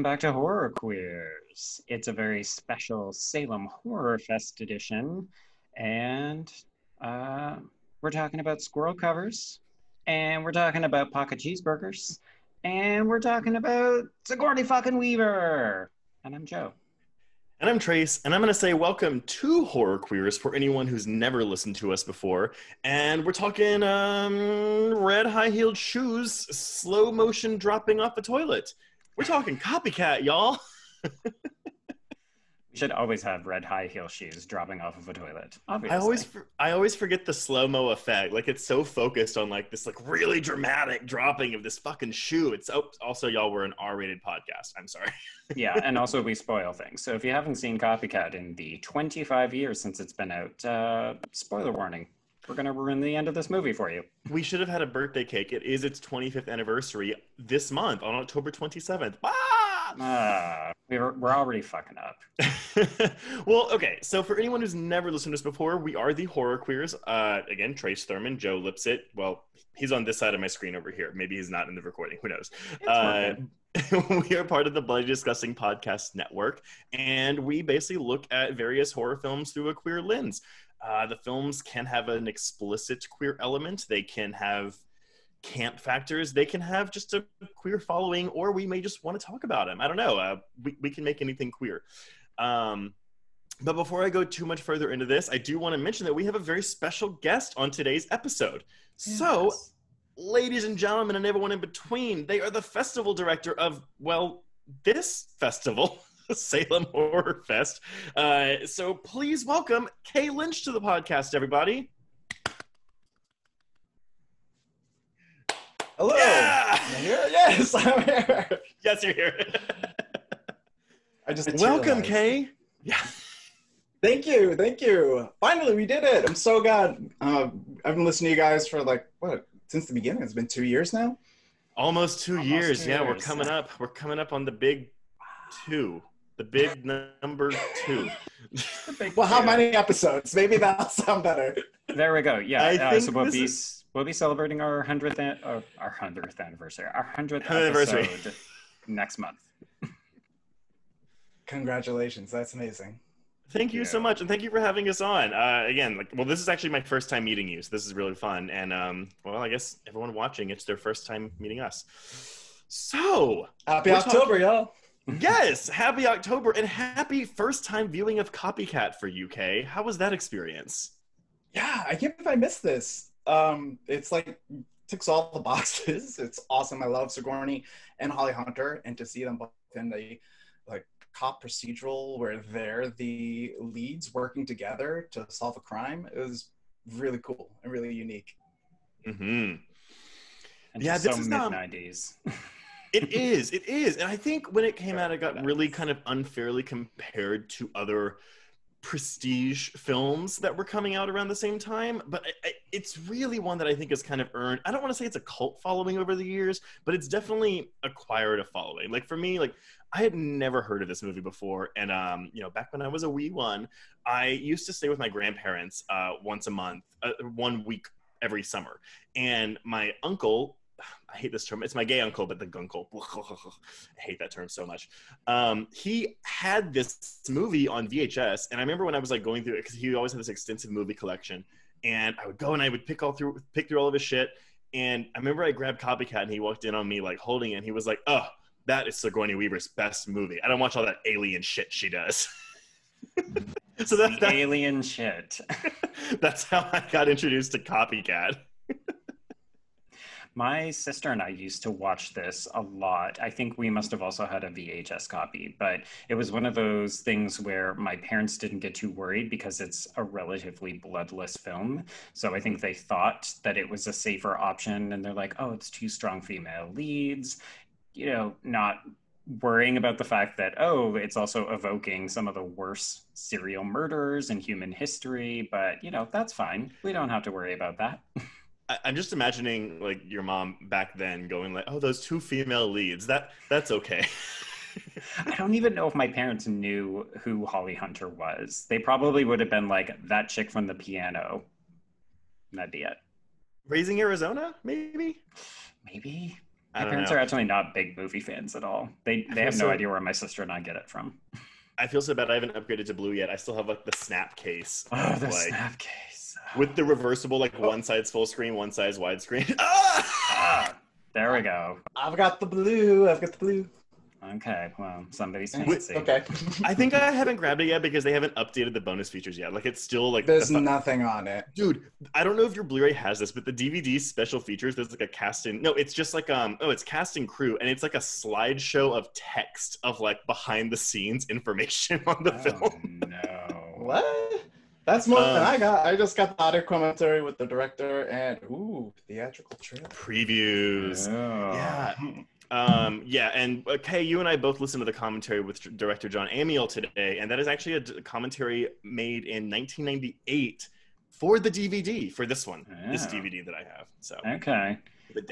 back to Horror Queers. It's a very special Salem Horror Fest edition, and uh, we're talking about squirrel covers, and we're talking about pocket cheeseburgers, and we're talking about Sigourney fucking Weaver. And I'm Joe. And I'm Trace, and I'm going to say welcome to Horror Queers for anyone who's never listened to us before. And we're talking red high-heeled shoes, slow motion dropping off a toilet. We're talking Copycat, y'all. We should always have red high heel shoes dropping off of a toilet, I obviously. always forget the slow-mo effect. Like, it's so focused on like this like really dramatic dropping of this fucking shoe. Also, y'all, we're an R-rated podcast. I'm sorry. Yeah, and also we spoil things. So if you haven't seen Copycat in the 25 years since it's been out, spoiler warning. We're going to ruin the end of this movie for you. We should have had a birthday cake. It is its 25th anniversary this month on October 27th. We're already fucking up. Well, okay. So for anyone who's never listened to us before, we are the Horror Queers. Again, Trace Thurman, Joe Lipsett. Well, he's on this side of my screen over here. Maybe he's not in the recording. Who knows? We are part of the Bloody Disgusting Podcast Network, and we basically look at various horror films through a queer lens. The films can have an explicit queer element. They can have camp factors. They can have just a queer following, or we may just want to talk about them. I don't know. We can make anything queer. But before I go too much further into this, I do want to mention that we have a very special guest on today's episode. Yes. So, ladies and gentlemen, and everyone in between, they are the festival director of, well, this festival. Salem Horror Fest. So please welcome Kay Lynch to the podcast, everybody. Hello. Yeah! I'm here? Yes, I'm here. Yes, you're here. I just welcome, Kay. Yeah. Thank you. Finally, we did it. I'm so glad. I've been listening to you guys for since the beginning. It's been 2 years now. Almost two years. Yeah, we're coming up. We're coming up on the big 2. The big number 2. Well, how many episodes? Maybe that'll sound better. There we go. Yeah. So we'll be celebrating our 100th anniversary. Our 100th episode next month. Congratulations. That's amazing. Thank you so much, and thank you for having us on. Again, this is actually my first time meeting you, so this is really fun. And I guess everyone watching, it's their first time meeting us. So happy October, y'all. Yes, happy October, and happy first time viewing of Copycat for UK. How was that experience? Yeah, I can't believe I missed this. It's like ticks all the boxes. It's awesome. I love Sigourney and Holly Hunter, and to see them both in the cop procedural where they're the leads working together to solve a crime is really cool and really unique. Mm-hmm. Yeah, this is mid-90s. It is. And I think when it came out, it got really kind of unfairly compared to other prestige films that were coming out around the same time. But it's really one that I think has kind of earned, I don't want to say it's a cult following over the years, but it's definitely acquired a following. Like for me, I had never heard of this movie before. And, back when I was a wee one, I used to stay with my grandparents once a month, 1 week every summer. And my uncle, I hate this term. It's my gay uncle, but the gunkle. I hate that term so much. He had this movie on VHS, and I remember when I was going through it, because he always had this extensive movie collection, and I would go and I would pick through all of his shit. And I remember I grabbed Copycat, and he walked in on me holding it, and he was like, "Oh, that is Sigourney Weaver's best movie. I don't watch all that alien shit she does." So that's the alien shit. That's how I got introduced to Copycat. My sister and I used to watch this a lot. I think we must have also had a VHS copy, but it was one of those things where my parents didn't get too worried because it's a relatively bloodless film. So I think they thought that it was a safer option, and they're like, oh, it's 2 strong female leads, not worrying about the fact that, oh, it's also evoking some of the worst serial murders in human history, but, that's fine. We don't have to worry about that. I'm just imagining your mom back then going oh, those 2 female leads, that's okay. I don't even know if my parents knew who Holly Hunter was. They probably would have been that chick from the piano. That'd be it. Raising Arizona, maybe? Maybe. I My don't parents know. are actually not big movie fans at all. They have no idea where my sister and I get it from. I feel so bad I haven't upgraded to blue yet. I still have like the snap case Oh, of the like snap case. with the reversible, like Oh. one side's full screen, one side's widescreen. Ah! Ah, there we go. I've got the blue. Okay, well, somebody's Okay. fancy. Okay. I think I haven't grabbed it yet because they haven't updated the bonus features yet. Like it's still like There's nothing on it. Dude, I don't know if your Blu-ray has this, but the DVD special features, there's like a casting. No, it's just like it's casting crew, and it's like a slideshow of text of like behind the scenes information on the film. No. What? That's more than I got. I just got the audio commentary with the director and theatrical trailer. Previews. Oh. Yeah. Yeah, and Kay, you and I both listened to the commentary with director Jon Amiel today, and that is actually a commentary made in 1998 for the DVD for this one, this DVD that I have. So okay,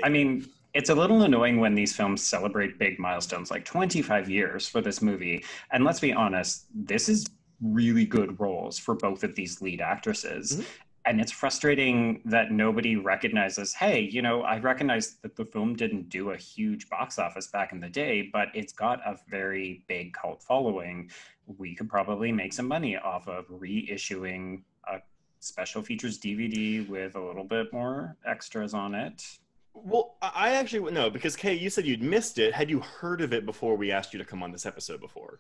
I mean, it's a little annoying when these films celebrate big milestones, like 25 years for this movie, and let's be honest, this is really good roles for both of these lead actresses. Mm-hmm. And it's frustrating that nobody recognizes, hey, you know, I recognize that the film didn't do a huge box office back in the day, but it's got a very big cult following. We could probably make some money off of reissuing a special features DVD with a little bit more extras on it. Well, I actually no, because Kay, you said you'd missed it. Had you heard of it before we asked you to come on this episode before?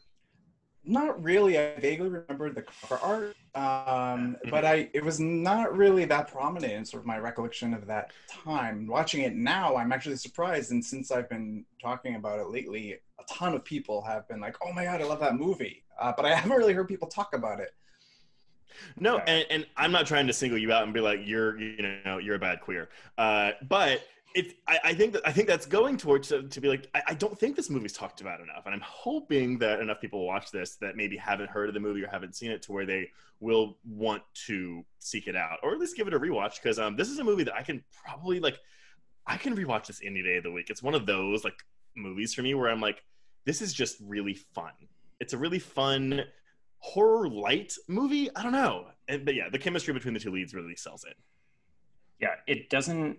Not really. I vaguely remember the cover art, but it was not really that prominent in sort of my recollection of that time. Watching it now, I'm actually surprised, and since I've been talking about it lately, a ton of people have been like, "Oh my god, I love that movie," but I haven't really heard people talk about it. No, and I'm not trying to single you out and be like you're a bad queer, but I think that's going towards to be like I don't think this movie's talked about enough, and I'm hoping that enough people watch this that maybe haven't heard of the movie or haven't seen it to where they will want to seek it out or at least give it a rewatch, because this is a movie that I can probably I can rewatch this any day of the week. It's one of those like movies for me where I'm like, this is just really fun. It's a really fun horror light movie. I don't know, but yeah, the chemistry between the two leads really sells it. Yeah, it doesn't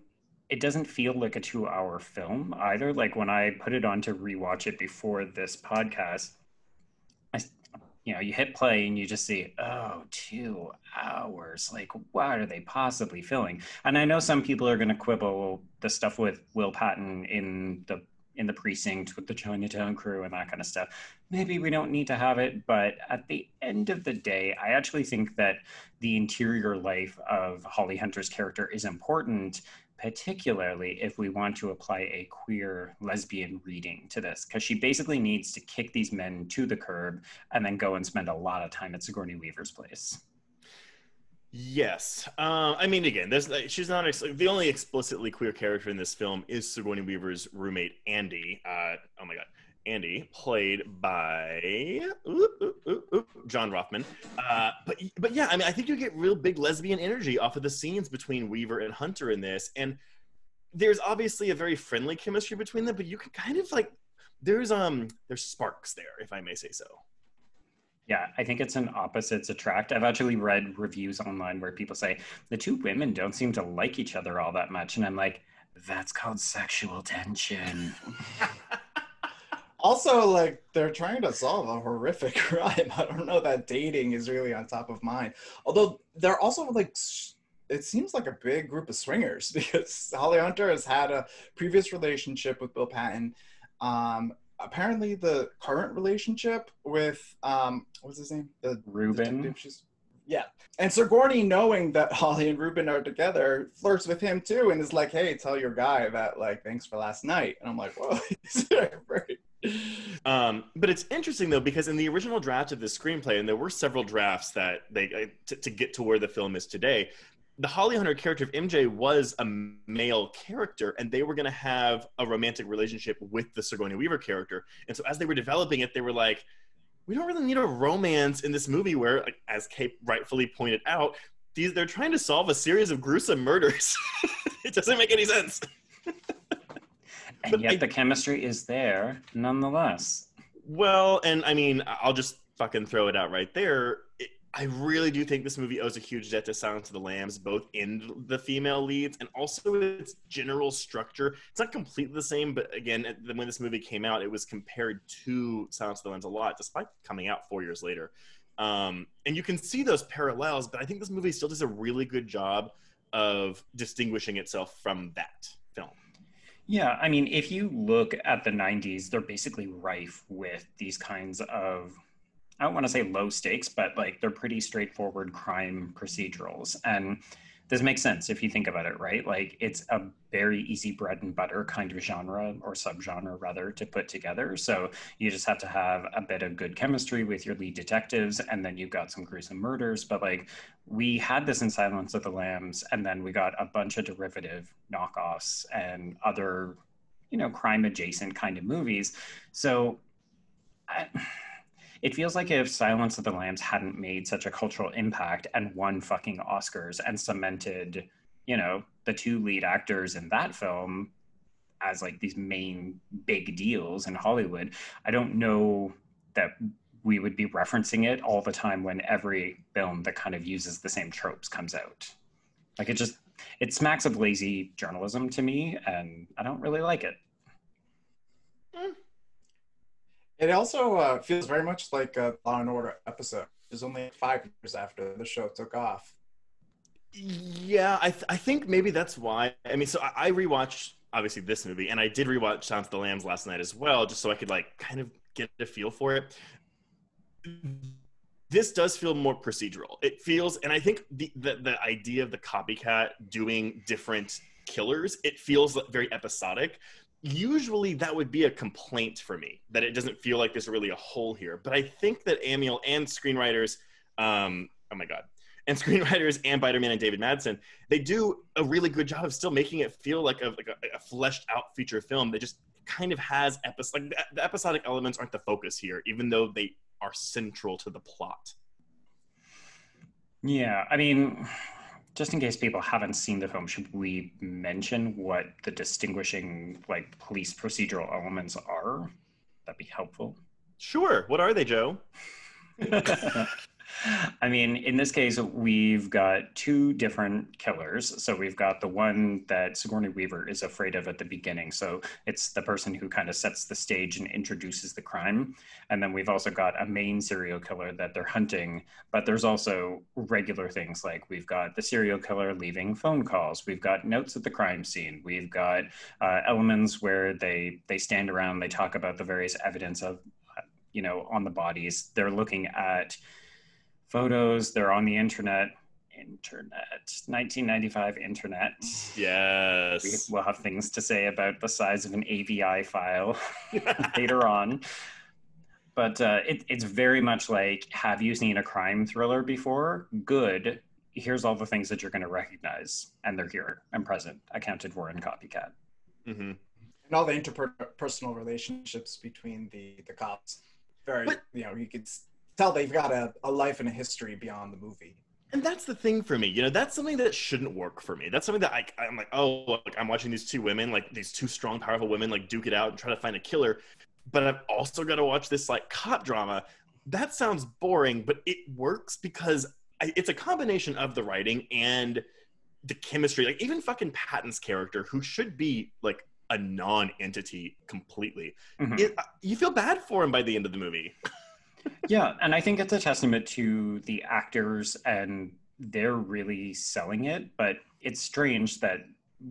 feel like a 2-hour film either. Like when I put it on to rewatch it before this podcast, you hit play and you just see, 2 hours. Like, what are they possibly filming? And I know some people are going to quibble the stuff with Will Patton in the precinct with the Chinatown crew and that kind of stuff. Maybe we don't need to have it, but at the end of the day, I actually think that the interior life of Holly Hunter's character is important, particularly if we want to apply a queer lesbian reading to this, because she basically needs to kick these men to the curb and then go and spend a lot of time at Sigourney Weaver's place. Yes. I mean, again, she's not the only explicitly queer character in this film is Sigourney Weaver's roommate, Andy. Oh my God. Andy, played by John Rothman. But yeah, I mean, I think you get real big lesbian energy off of the scenes between Weaver and Hunter in this. And there's obviously a very friendly chemistry between them, but you can kind of there's sparks there, if I may say so. Yeah, I think it's an opposites attract. I've actually read reviews online where people say the two women don't seem to like each other all that much. And I'm like, that's called sexual tension. Also, they're trying to solve a horrific crime. I don't know that dating is really on top of mind. Although they're also it seems like a big group of swingers, because Holly Hunter has had a previous relationship with Bill Patton. Apparently the current relationship with what's his name? The Ruben. Yeah. And Sigourney, knowing that Holly and Ruben are together, flirts with him too and is like, hey, tell your guy that thanks for last night. And I'm like, whoa, but it's interesting though, because in the original draft of the screenplay, and there were several drafts that they to get to where the film is today, the Holly Hunter character of MJ was a male character, and they were going to have a romantic relationship with the Sigourney Weaver character. And so as they were developing it, they were like, we don't really need a romance in this movie where, as Kate rightfully pointed out, they're trying to solve a series of gruesome murders. It doesn't make any sense. And yet the chemistry is there nonetheless. Well, and I mean, I'll just fucking throw it out right there. I really do think this movie owes a huge debt to Silence of the Lambs, both in the female leads and also its general structure. It's not completely the same, but again, when this movie came out, it was compared to Silence of the Lambs a lot, despite coming out 4 years later. And you can see those parallels, but I think this movie still does a really good job of distinguishing itself from that film. Yeah, I mean, if you look at the 90s, they're basically rife with these kinds of, I don't want to say low stakes, but like they're pretty straightforward crime procedurals. And this makes sense if you think about it, right? Like it's a very easy bread and butter kind of genre or subgenre rather to put together. So you just have to have a bit of good chemistry with your lead detectives, and then you've got some gruesome murders. But like we had this in Silence of the Lambs, and then we got a bunch of derivative knockoffs and other, you know, crime adjacent kind of movies. So it feels like if Silence of the Lambs hadn't made such a cultural impact and won fucking Oscars and cemented, you know, the two lead actors in that film as like these main big deals in Hollywood, I don't know that we would be referencing it all the time when every film that kind of uses the same tropes comes out. Like it smacks of lazy journalism to me, and I don't really like it. It also feels very much like a Law and Order episode. It was only 5 years after the show took off. Yeah, I think maybe that's why. I mean, so I rewatched obviously this movie, and I did rewatch Silence of the Lambs last night as well, just so I could like kind of get a feel for it. This does feel more procedural. It feels, and I think the idea of the copycat doing different killers, it feels very episodic. Usually that would be a complaint for me, that it doesn't feel like there's really a hole here. But I think that Amiel and screenwriters, and screenwriters and Biderman and David Madsen, they do a really good job of still making it feel like a fleshed out feature film that just kind of has the episodic elements aren't the focus here, even though they are central to the plot. Yeah, I mean, just in case people haven't seen the film, should we mention what the distinguishing like police procedural elements are? That'd be helpful. Sure. What are they, Joe? I mean, in this case, we've got two different killers. So we've got the one that Sigourney Weaver is afraid of at the beginning. So it's the person who kind of sets the stage and introduces the crime. And then we've also got a main serial killer that they're hunting. But there's also regular things like we've got the serial killer leaving phone calls. We've got notes at the crime scene. We've got elements where they stand around, they talk about the various evidence of, you know, on the bodies. They're looking at photos, they're on the internet, 1995 internet. Yes. We'll have things to say about the size of an AVI file later on. But it's very much like, have you seen a crime thriller before? Good. Here's all the things that you're going to recognize. And they're here and present, accounted for in Copycat. Mm-hmm. And all the interpersonal relationships between the cops. You know, you could tell they've got a life and a history beyond the movie. And that's the thing for me. You know, that's something that shouldn't work for me. That's something that I'm like, oh, look, I'm watching these two women, like these two strong, powerful women, like duke it out and try to find a killer. But I've also got to watch this like cop drama. That sounds boring, but it works because it's a combination of the writing and the chemistry. Like even fucking Patton's character, who should be like a non-entity completely, you feel bad for him by the end of the movie. Yeah, and I think it's a testament to the actors, and they're really selling it, but it's strange that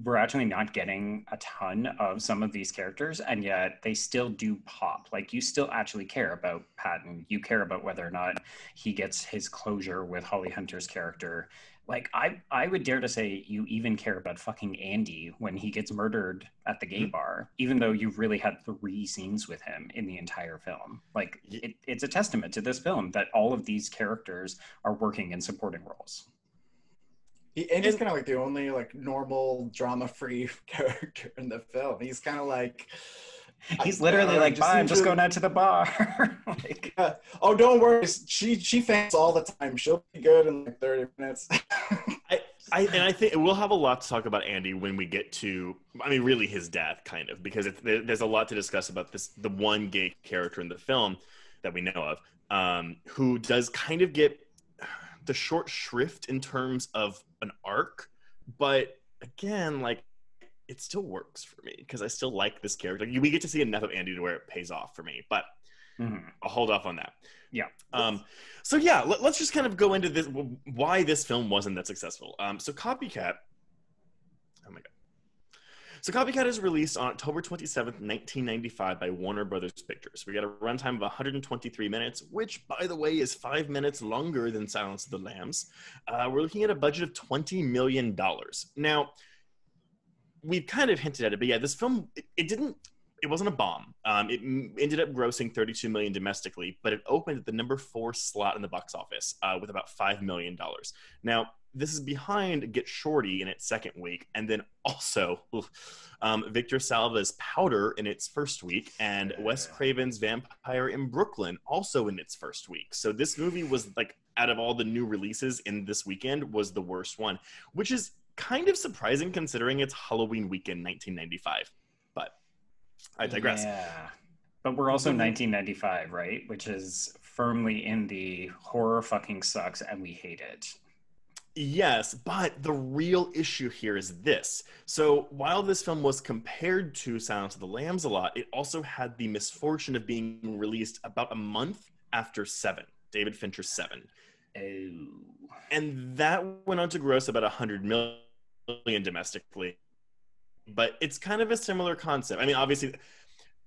we're actually not getting a ton of some of these characters, and yet they still do pop. Like, you still actually care about Patton. You care about whether or not he gets his closure with Holly Hunter's character. Like, I would dare to say you even care about fucking Andy when he gets murdered at the gay bar, even though you've really had 3 scenes with him in the entire film. Like, it's a testament to this film that all of these characters are working in supporting roles. Andy's kind of like the only like normal drama-free character in the film. He's kind of like... He's literally like, bye, I'm just going out to the bar. Like, oh, don't worry. She faints all the time. She'll be good in like 30 minutes. I think we'll have a lot to talk about Andy when we get to, I mean, really his death, kind of, because there's a lot to discuss about the one gay character in the film that we know of, who does kind of get, the short shrift in terms of an arc, but again, like, it still works for me because I still like this character. We get to see enough of Andy to where it pays off for me, but I'll hold off on that. Yeah. So yeah, let's just kind of go into this, why this film wasn't that successful. So Copycat, oh my God. So Copycat is released on October 27th, 1995 by Warner Brothers Pictures. We got a runtime of 123 minutes, which, by the way, is 5 minutes longer than Silence of the Lambs. We're looking at a budget of $20 million. Now, we've kind of hinted at it, but yeah, this film, it wasn't a bomb. It ended up grossing $32 million domestically, but it opened at the number 4 slot in the box office with about $5 million. Now, this is behind Get Shorty in its second week, and then also Victor Salva's Powder in its first week, and Wes Craven's Vampire in Brooklyn also in its first week. So this movie was, like, out of all the new releases in this weekend, was the worst one, which is kind of surprising considering it's Halloween weekend 1995. But I digress. Yeah. But we're also 1995, right? Which is firmly in the horror fucking sucks and we hate it. Yes, but the real issue here is this. So while this film was compared to Silence of the Lambs a lot, it also had the misfortune of being released about a month after Seven, David Fincher's Seven. Oh. And that went on to gross about $100 million domestically. But it's kind of a similar concept. I mean, obviously,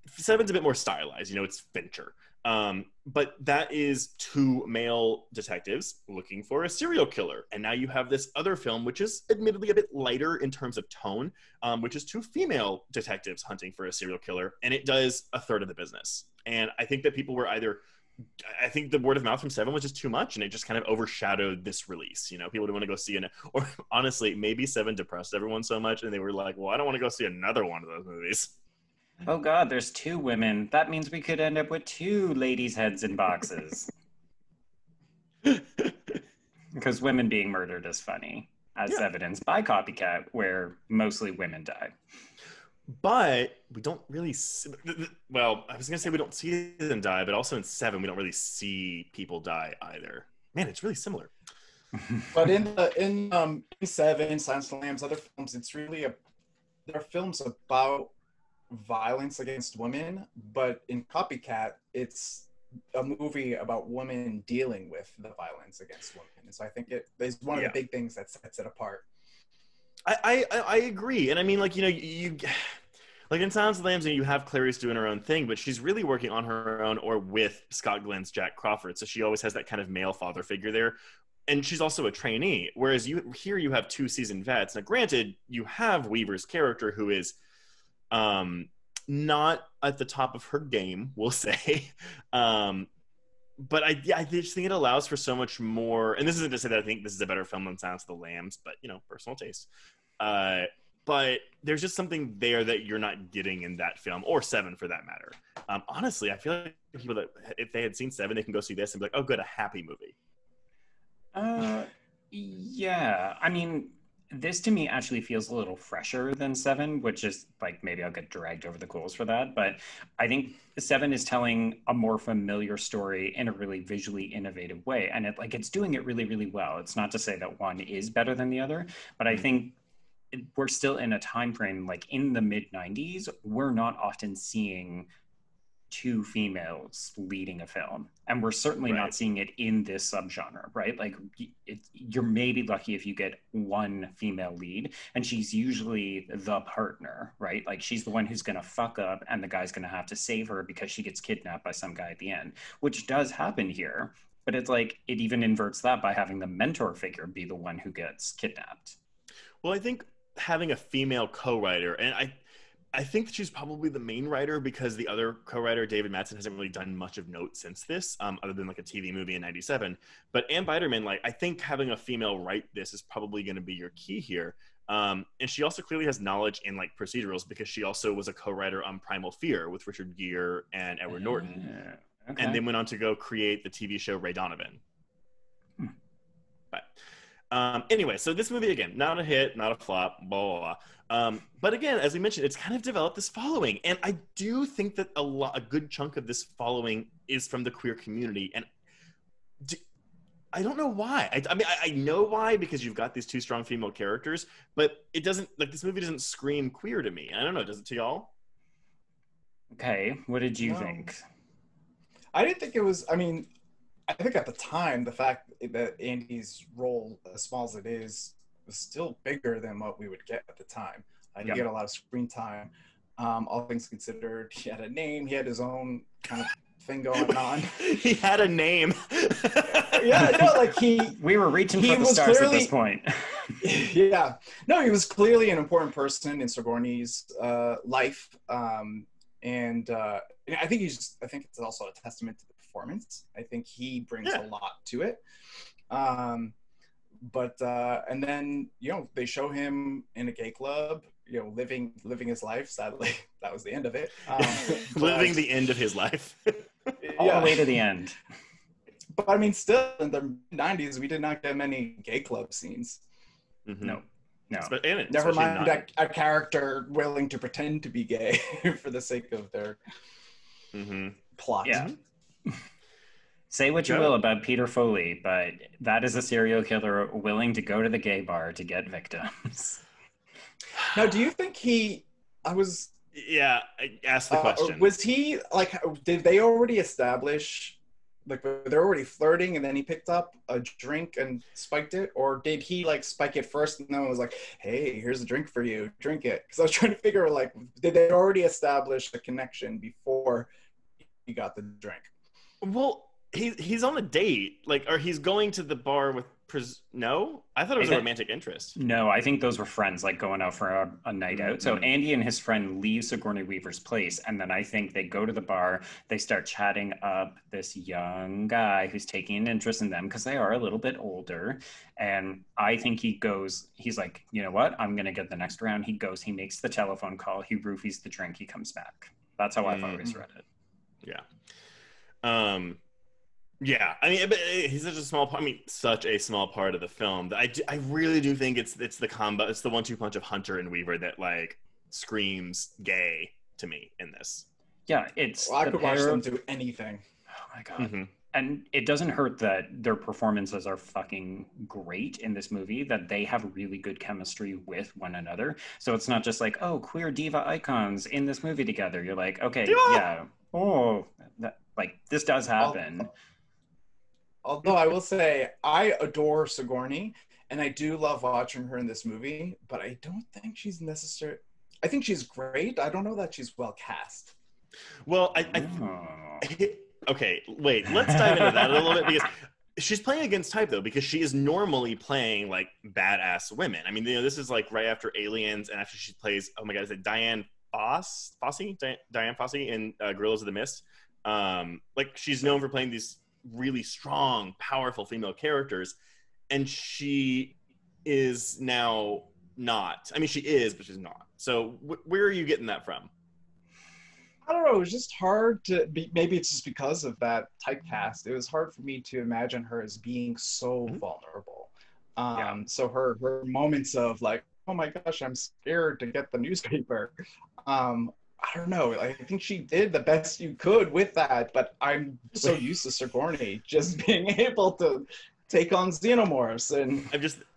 Seven's a bit more stylized. You know, it's Fincher. But that is 2 male detectives looking for a serial killer. And now you have this other film, which is admittedly a bit lighter in terms of tone, which is 2 female detectives hunting for a serial killer. And it does a third of the business. And I think that people were I think the word of mouth from Seven was just too much, and it just kind of overshadowed this release. You know, people didn't want to go see or honestly, maybe Seven depressed everyone so much, and they were like, well, I don't want to go see another one of those movies. Oh God, there's 2 women. That means we could end up with 2 ladies' heads in boxes. Because women being murdered is funny, as evidenced by Copycat, where mostly women die. But we don't really see, well, I was going to say we don't see them die, but also in Seven, we don't really see people die either. Man, it's really similar. But in Seven, Silence of the Lambs, other films, it's really there are films about violence against women, but in Copycat, it's a movie about women dealing with the violence against women. And so I think it is one of the big things that sets it apart. I agree. And I mean, like, you know, you like in Silence of the Lambs, you have Clarice doing her own thing, but she's really working on her own or with Scott Glenn's Jack Crawford. So she always has that kind of male father figure there. And she's also a trainee. Whereas you have 2 seasoned vets. Now, granted, you have Weaver's character who is not at the top of her game, we'll say. But I just think it allows for so much more. And this isn't to say that I think this is a better film than Silence of the Lambs, but, you know, personal taste. But there's just something there that you're not getting in that film, or Seven for that matter. Honestly, I feel like people that, if they had seen Seven, they can go see this and be like, oh, good, a happy movie. Yeah. I mean, this to me actually feels a little fresher than Seven, which is like, maybe I'll get dragged over the coals for that. But I think Seven is telling a more familiar story in a really visually innovative way. And it's doing it really, really well. It's not to say that one is better than the other, but I think we're still in a time frame, like in the mid 90s, we're not often seeing 2 females leading a film, and we're certainly not seeing it in this subgenre, right? Like, you're maybe lucky if you get 1 female lead, and she's usually the partner, right? Like, she's the one who's gonna fuck up and the guy's gonna have to save her because she gets kidnapped by some guy at the end, which does happen here. But it's like, it even inverts that by having the mentor figure be the one who gets kidnapped. Well, I think having a female co-writer, and I think that she's probably the main writer because the other co-writer, David Madsen, hasn't really done much of note since this, other than like a TV movie in '97. But Ann Biderman, like, I think having a female write this is probably going to be your key here. And she also clearly has knowledge in like procedurals because she also was a co-writer on Primal Fear with Richard Gere and Edward Norton, and then went on to go create the TV show Ray Donovan. But anyway, so this movie, again, not a hit, not a flop, blah, blah, blah. But again, as we mentioned, it's kind of developed this following. And I do think that a good chunk of this following is from the queer community. And I don't know why. I mean, I know why, because you've got these two strong female characters, but it doesn't, like, this movie doesn't scream queer to me. I don't know. Does it to y'all? Okay, what did you No. think? I didn't think it was. I mean, I think at the time, the fact that Andy's role, as small as it is, was still bigger than what we would get at the time. He get a lot of screen time. All things considered, he had a name. He had his own kind of thing going on. He had a name. Yeah, no, like we were reaching for the stars at this point. Yeah, no, he was clearly an important person in Sigourney's life, and I think it's also a testament to the performance. I think he brings a lot to it. But and then they show him in a gay club, living his life. Sadly, that was the end of it. Living the end of his life. All the way to the end. But I mean, still in the 90s, we did not get many gay club scenes. Mm-hmm. No. Never mind a character willing to pretend to be gay for the sake of their plot. Yeah. Say what you will about Peter Foley, but that is a serial killer willing to go to the gay bar to get victims. Now, do you think Yeah, I asked the question. Was he, like, did they already establish, like, they're already flirting and then he picked up a drink and spiked it? Or did he, like, spike it first and then was like, hey, here's a drink for you, drink it? Because I was trying to figure, like, did they already establish a connection before he got the drink? Well, he's on a date, like, or he's going to the bar with no? I thought it was a romantic interest. No, I think those were friends, like going out for a night out. So Andy and his friend leave Sigourney Weaver's place, and then I think they go to the bar, they start chatting up this young guy who's taking an interest in them because they are a little bit older. And I think he's like, you know what? I'm going to get the next round. He goes, he makes the telephone call, he roofies the drink, he comes back. That's how I've always read it. Yeah. Yeah, I mean, he's such a small part of the film. I really do think it's the combo, it's the 1-2 punch of Hunter and Weaver that, like, screams gay to me in this. Yeah, it's. I could watch them do anything. Oh my god! And it doesn't hurt that their performances are fucking great in this movie. That they have really good chemistry with one another. So it's not just like, oh, queer diva icons in this movie together. You're like, okay, yeah, this does happen. Although I will say, I adore Sigourney, and I do love watching her in this movie, but I don't think she's necessary. I think she's great. I don't know that she's well cast. Well, okay, wait, let's dive into that a little bit, because she's playing against type, though, because she is normally playing, like, badass women. I mean, this is, like, right after Aliens, and after she plays, oh my god, is it Diane Fossey in Gorillas of the Mist? Like, she's known for playing these really strong, powerful female characters, and she is now not. I mean, she is, but she's not. So where are you getting that from? I don't know. It was just hard to be. Maybe it's just because of that typecast. It was hard for me to imagine her as being so vulnerable. So her moments of, like, oh my gosh, I'm scared to get the newspaper. I don't know. I think she did the best you could with that, but I'm so used to Sigourney just being able to take on xenomorphs. And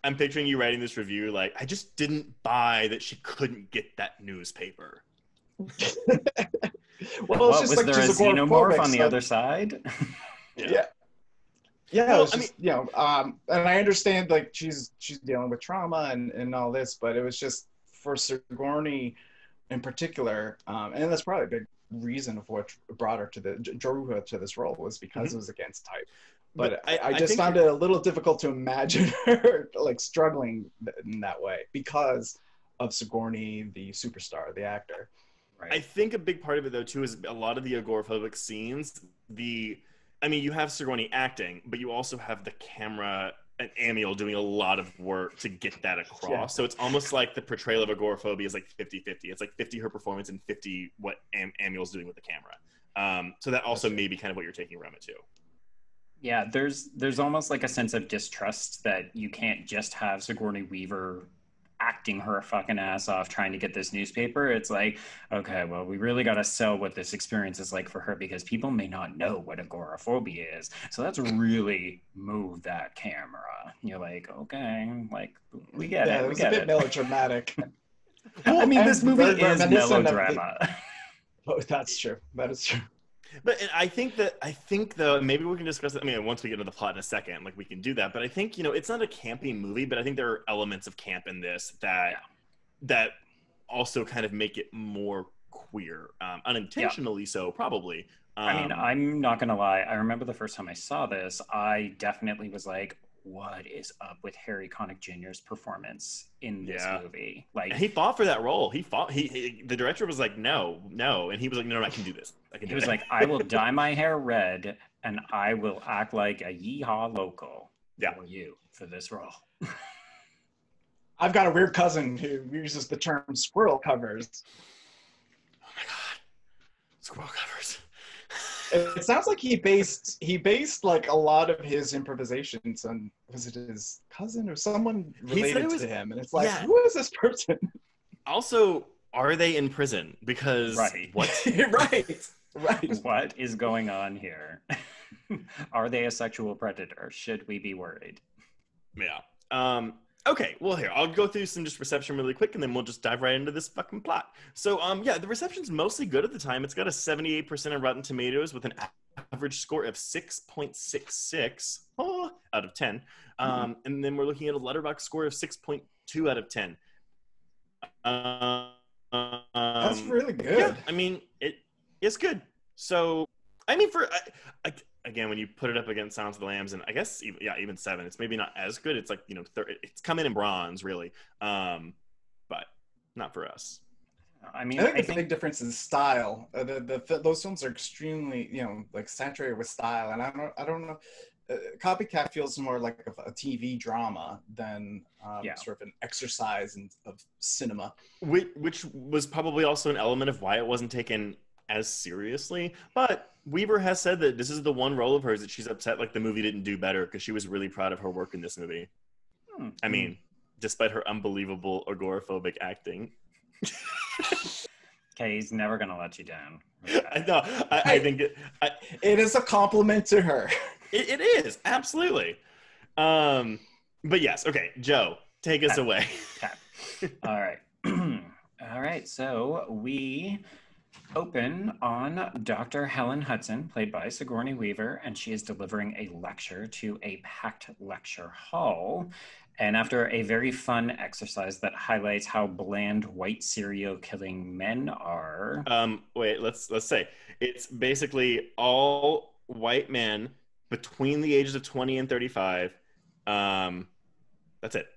I'm picturing you writing this review like, I just didn't buy that she couldn't get that newspaper. Well, it's just was like there a xenomorph on the other side? Yeah. Well, it was just, and I understand, like, she's dealing with trauma and all this, but it was just for Sigourney in particular, and that's probably a big reason of what brought her drew her to this role, was because it was against type. But I just found it a little difficult to imagine her, like, struggling in that way because of Sigourney, the superstar, the actor. Right. I think a big part of it, though, too, is a lot of the agoraphobic scenes. You have Sigourney acting, but you also have the camera and Amiel doing a lot of work to get that across. Yeah. So it's almost like the portrayal of agoraphobia is like 50-50. It's like 50 her performance and 50 what Amiel's doing with the camera. So that also may be kind of what you're taking around it, too. Yeah, there's almost like a sense of distrust that you can't just have Sigourney Weaver act acting her fucking ass off trying to get this newspaper. It's like, okay, well, we really got to sell what this experience is like for her because people may not know what agoraphobia is. So let's really move that camera. You're like, okay, like we get it. It was a bit melodramatic. I mean, this movie is melodrama. Oh, that's true. That is true. But I think though, maybe we can discuss it. I mean, once we get into the plot in a second, like we can do that. But I think, it's not a campy movie, but I think there are elements of camp in this that also kind of make it more queer, unintentionally so, probably. I mean, I'm not gonna lie. I remember the first time I saw this, I definitely was like, what is up with Harry Connick Jr.'s performance in this movie? Like, and he fought for that role. The director was like, no, and he was like, no, I can do this. He was like, I will dye my hair red and I will act like a yeehaw local for you for this role. I've got a weird cousin who uses the term squirrel covers. Oh my god, squirrel covers. It sounds like he based like a lot of his improvisations on, was it his cousin or someone related to him? And it's like, who is this person? Also, are they in prison? Because what? right. What is going on here? Are they a sexual predator? Should we be worried? Yeah. Okay, well, here, I'll go through some just reception really quick, and then we'll just dive right into this fucking plot. So, the reception's mostly good at the time. It's got a 78% on Rotten Tomatoes with an average score of 6.66 out of 10. And then we're looking at a Letterboxd score of 6.2 out of 10. That's really good. Yeah, I mean, it's good. So, I mean, again, when you put it up against Silence of the Lambs, and I guess even 7, it's maybe not as good. It's like it's coming in bronze, really, but not for us. I mean, I think the big difference is style. Those films are extremely, like saturated with style, and I don't know. Copycat feels more like a TV drama than sort of an exercise of cinema, which was probably also an element of why it wasn't taken as seriously. But Weaver has said that this is the one role of hers that she's upset like the movie didn't do better, because she was really proud of her work in this movie. I mean, despite her unbelievable agoraphobic acting. Okay, he's never gonna let you down. I know. I think it is a compliment to her. It is, absolutely. But yes, okay, Joe, take us away. All right. All right, so we open on Dr. Helen Hudson, played by Sigourney Weaver, and she is delivering a lecture to a packed lecture hall. And after a very fun exercise that highlights how bland white serial killing men are. Wait, let's say it's basically all white men between the ages of 20 and 35. That's it.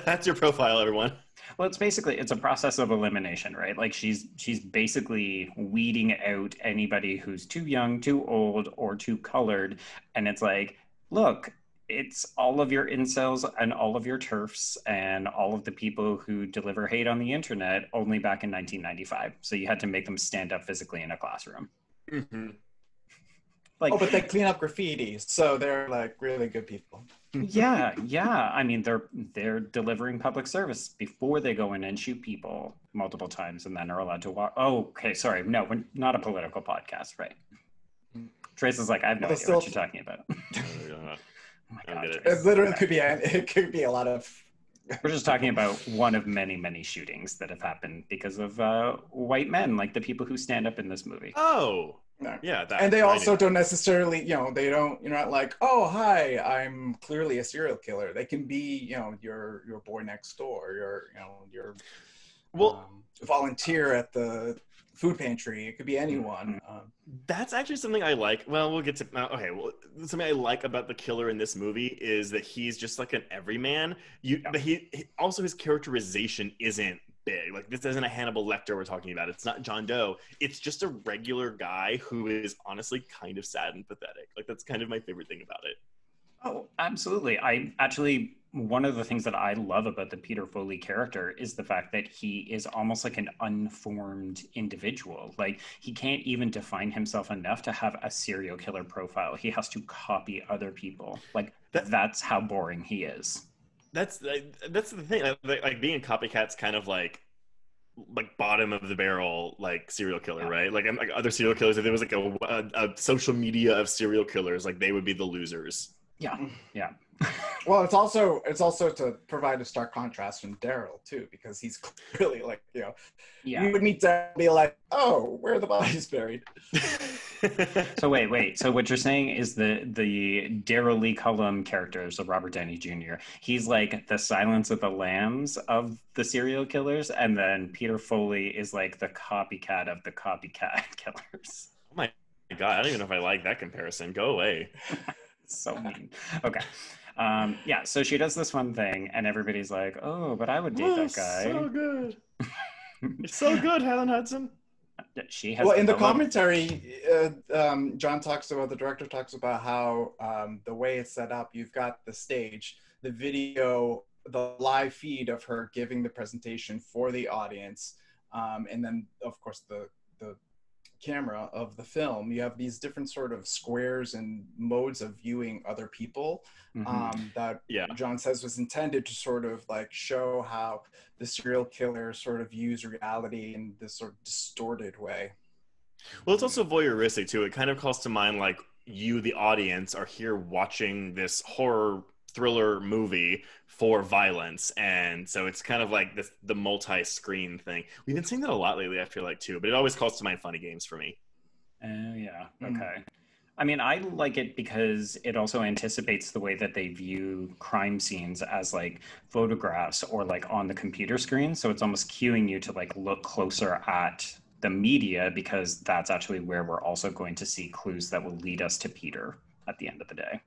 That's your profile, everyone. Well, it's a process of elimination, right? Like she's basically weeding out anybody who's too young, too old, or too colored. And it's like, look, it's all of your incels and all of your TERFs and all of the people who deliver hate on the internet only back in 1995. So you had to make them stand up physically in a classroom. Mm-hmm. Like, but they clean up graffiti, so they're like really good people. Yeah. I mean, they're delivering public service before they go in and shoot people multiple times, and then are allowed to walk. Oh, okay, sorry, no, we're not a political podcast, right? Trace is like, I have no idea what you're talking about. Oh my God, it literally could be a lot of. We're just talking about one of many, many shootings that have happened because of white men, like the people who stand up in this movie. Oh. No. Yeah, and they also don't necessarily, they don't. You're not like, oh, hi, I'm clearly a serial killer. They can be, your boy next door, your volunteer at the food pantry. It could be anyone. That's actually something I like. Well, we'll get to. Okay, well, something I like about the killer in this movie is that he's just like an everyman. But he also, his characterization isn't big. Like, this isn't a Hannibal Lecter we're talking about. It's not John Doe. It's just a regular guy who is honestly kind of sad and pathetic. Like, that's kind of my favorite thing about it. Oh, absolutely. One of the things that I love about the Peter Foley character is the fact that he is almost like an unformed individual. Like, he can't even define himself enough to have a serial killer profile. He has to copy other people. Like, that's how boring he is. that's the thing. Like being a copycat's kind of like bottom of the barrel like serial killer, right? Like other serial killers, if there was like a social media of serial killers, like they would be the losers. Yeah, yeah. Well, it's also to provide a stark contrast from Daryl too, because he's clearly like, you would meet Daryl and be like, oh, where are the bodies buried? So wait. So what you're saying is the Daryl Lee Cullum character, so Robert Downey Jr., he's like the Silence of the Lambs of the serial killers, and then Peter Foley is like the copycat of the copycat killers. Oh my God, I don't even know if I like that comparison. Go away. So mean. Okay. So she does this one thing, and everybody's like, oh, but I would date that guy. So good. It's so good, Helen Hudson. She has in the commentary, the director talks about how the way it's set up, you've got the stage, the video, the live feed of her giving the presentation for the audience, and then of course the camera of the film. You have these different sort of squares and modes of viewing other people that John says was intended to sort of like show how the serial killer sort of views reality in this sort of distorted way. Well, it's also voyeuristic too. It kind of calls to mind like you, the audience, are here watching this horror thriller movie for violence, and so it's kind of like the multi-screen thing. We've been seeing that a lot lately, I feel like, too, but it always calls to mind Funny Games for me. Yeah, okay. I mean, I like it because it also anticipates the way that they view crime scenes as like photographs or like on the computer screen, so it's almost cueing you to like look closer at the media, because that's actually where we're also going to see clues that will lead us to Peter at the end of the day.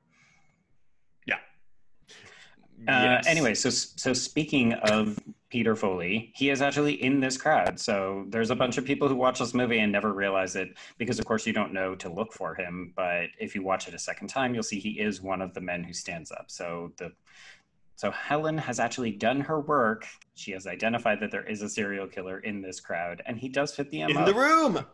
Yes. Anyway, so speaking of Peter Foley, he is actually in this crowd. So there's a bunch of people who watch this movie and never realize it because, of course, you don't know to look for him. But if you watch it a second time, you'll see he is one of the men who stands up. So Helen has actually done her work. She has identified that there is a serial killer in this crowd, and he does fit the MO. In the room!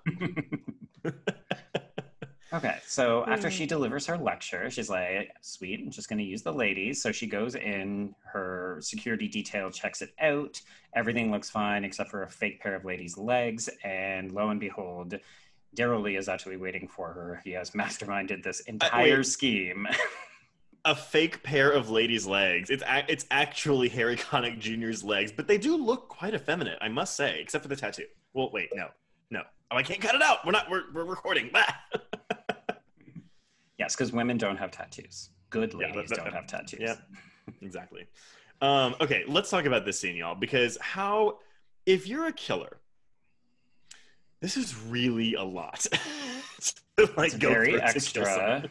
Okay, so after she delivers her lecture, she's like, sweet, I'm just going to use the ladies. So she goes in, her security detail checks it out. Everything looks fine except for a fake pair of ladies' legs. And lo and behold, Daryl Lee is actually waiting for her. He has masterminded this entire scheme. A fake pair of ladies' legs. It's actually Harry Connick Jr.'s legs, but they do look quite effeminate, I must say, except for the tattoo. Well, wait, no. Oh, I can't cut it out. We're recording. Yes, because women don't have tattoos. Good ladies don't have tattoos. Yeah, exactly. Okay, let's talk about this scene, y'all, because if you're a killer, this is really a lot. It's very extra.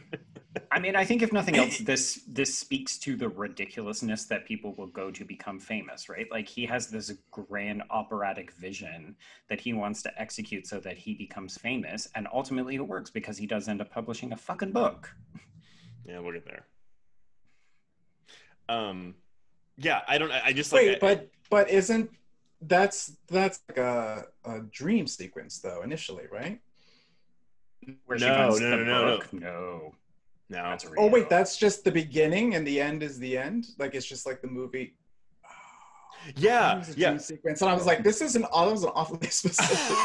I mean, I think if nothing else, this speaks to the ridiculousness that people will go to become famous, right? Like he has this grand operatic vision that he wants to execute so that he becomes famous, and ultimately it works because he does end up publishing a fucking book. Yeah, we'll get there. I just wait, but isn't that's like a dream sequence though initially, right? Where she finds the book? No. That's oh wait, that's just the beginning and the end is the end? Like it's just like the movie. Yeah. Dream sequence. And I was like, this is an awfully specific.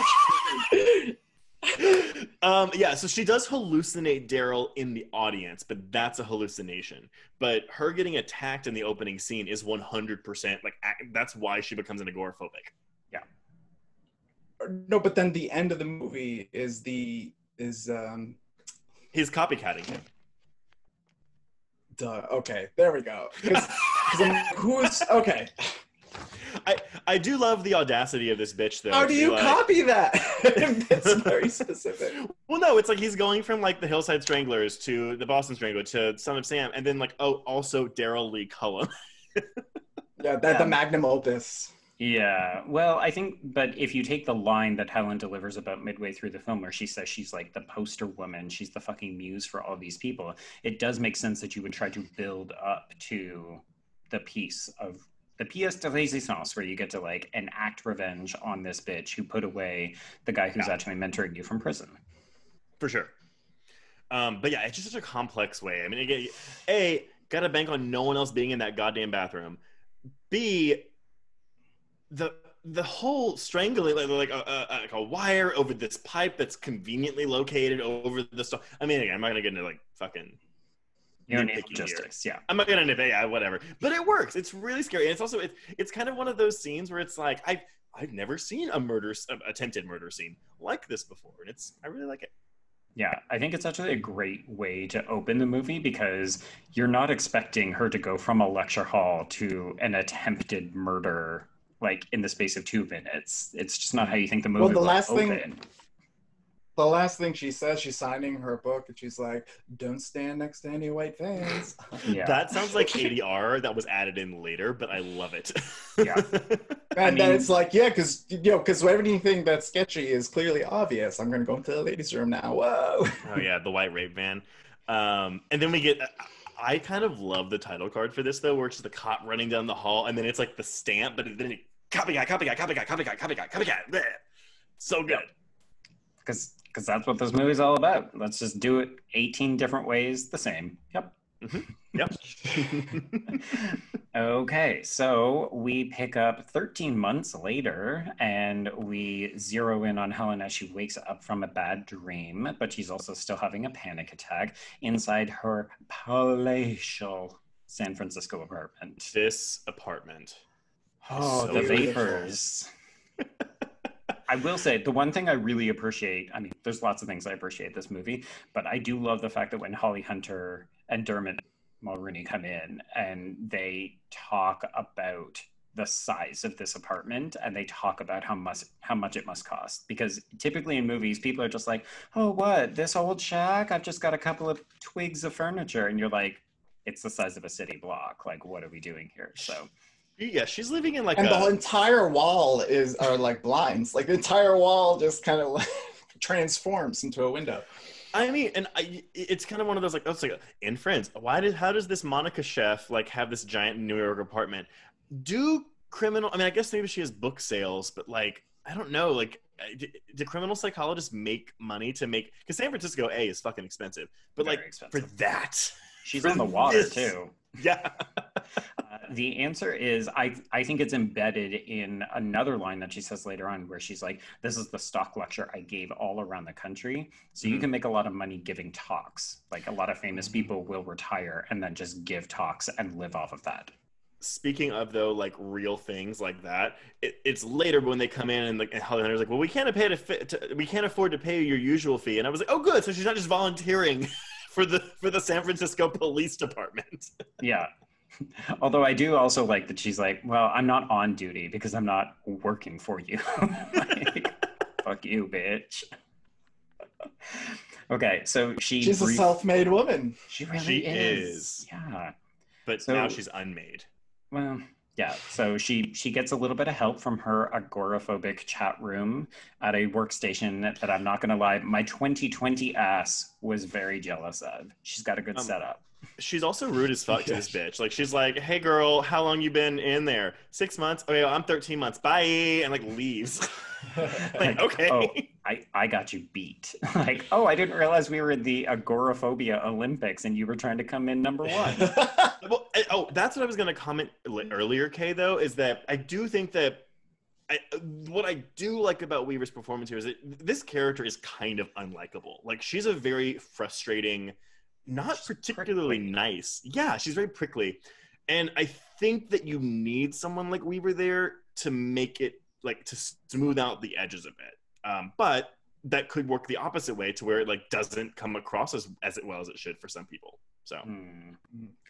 So she does hallucinate Daryl in the audience, but that's a hallucination. But her getting attacked in the opening scene is 100% like that's why she becomes an agoraphobic. Yeah. No, but then the end of the movie is he's copycatting him. Duh. Okay, there we go. Who's okay? I do love the audacity of this bitch, though. How do you copy that? It's very specific. Well, no, it's like he's going from like the Hillside Stranglers to the Boston Strangler to Son of Sam, and then like also Daryl Lee Cullum. The magnum opus. Yeah, well, I think, but if you take the line that Helen delivers about midway through the film where she says she's like the poster woman, she's the fucking muse for all these people, it does make sense that you would try to build up to the piece de résistance, where you get to like enact revenge on this bitch who put away the guy who's actually mentoring you from prison. For sure. But yeah, it's just such a complex way. I mean, again, gotta bank on no one else being in that goddamn bathroom. B, the whole strangling, like a wire over this pipe that's conveniently located over the stuff. I mean, again, I'm not gonna get into like fucking logistics. Yeah, I'm not gonna nitpick, yeah, whatever. But it works. It's really scary, and it's also it's kind of one of those scenes where it's like I've never seen a attempted murder scene like this before, and I really like it. Yeah, I think it's actually a great way to open the movie because you're not expecting her to go from a lecture hall to an attempted murder like in the space of 2 minutes. It's just not how you think the movie will open. The last thing she says, she's signing her book, and she's like, "Don't stand next to any white fans." Yeah. That sounds like ADR that was added in later, but I love it. Yeah. And then it's like, yeah, because anything that's sketchy is clearly obvious. I'm going to go into the ladies' room now. Whoa. Oh yeah, the white rape van. And then we get. I kind of love the title card for this though, where it's just the cop running down the hall, and then it's like the stamp, but then it, copycat. Bleh. So good. Because that's what this movie's all about. Let's just do it 18 different ways, the same. Yep. Mm-hmm. Yep. Okay, so we pick up 13 months later, and we zero in on Helen as she wakes up from a bad dream, but she's also still having a panic attack inside her palatial San Francisco apartment. This apartment. Oh, so the vapors. I will say, the one thing I really appreciate, I mean, there's lots of things I appreciate this movie, but I do love the fact that when Holly Hunter and Dermot Mulroney come in and they talk about the size of this apartment and they talk about how much it must cost. Because typically in movies, people are just like, oh, what, this old shack? I've just got a couple of twigs of furniture. And you're like, it's the size of a city block. Like, what are we doing here? So... Yeah, she's living in like the entire wall are like blinds. Like the entire wall just kind of like transforms into a window. I mean, and it's kind of one of those like, oh, it's like in Friends. How does this Monica chef like have this giant New York apartment? I mean, I guess maybe she has book sales, but like, I don't know. Like, do criminal psychologists make money to make? Because San Francisco is fucking expensive, but very like expensive. For that, she's on the water too. Yeah. The answer is, I think it's embedded in another line that she says later on where she's like, this is the stock lecture I gave all around the country. So you can make a lot of money giving talks. Like a lot of famous people will retire and then just give talks and live off of that. Speaking of though, like real things like that, it's later when they come in and Holly Hunter's like, well, we can't afford to pay your usual fee. And I was like, oh, good. So she's not just volunteering for the San Francisco Police Department. Yeah. Although I do also like that she's like, well, I'm not on duty because I'm not working for you. Like, fuck you, bitch. Okay, so she's a self-made woman. She really is. Yeah. But now she's unmade. Well, yeah. So she gets a little bit of help from her agoraphobic chat room at a workstation that I'm not going to lie, my 2020 ass was very jealous of. She's got a good setup. She's also rude as fuck to this bitch. Like, she's like, hey, girl, how long you been in there? 6 months? Okay, well, I'm 13 months. Bye. And, like, leaves. Like, okay. Oh, I got you beat. Like, oh, I didn't realize we were in the agoraphobia Olympics and you were trying to come in number 1. Well, that's what I was going to comment earlier, Kay, though, is that I do think that what I do like about Weaver's performance here is that this character is kind of unlikable. Like, she's a very frustrating... Not particularly nice. Yeah, she's very prickly. And I think that you need someone like Weaver there to make it, like, to smooth out the edges of it. But that could work the opposite way to where it, like, doesn't come across as well as it should for some people. So.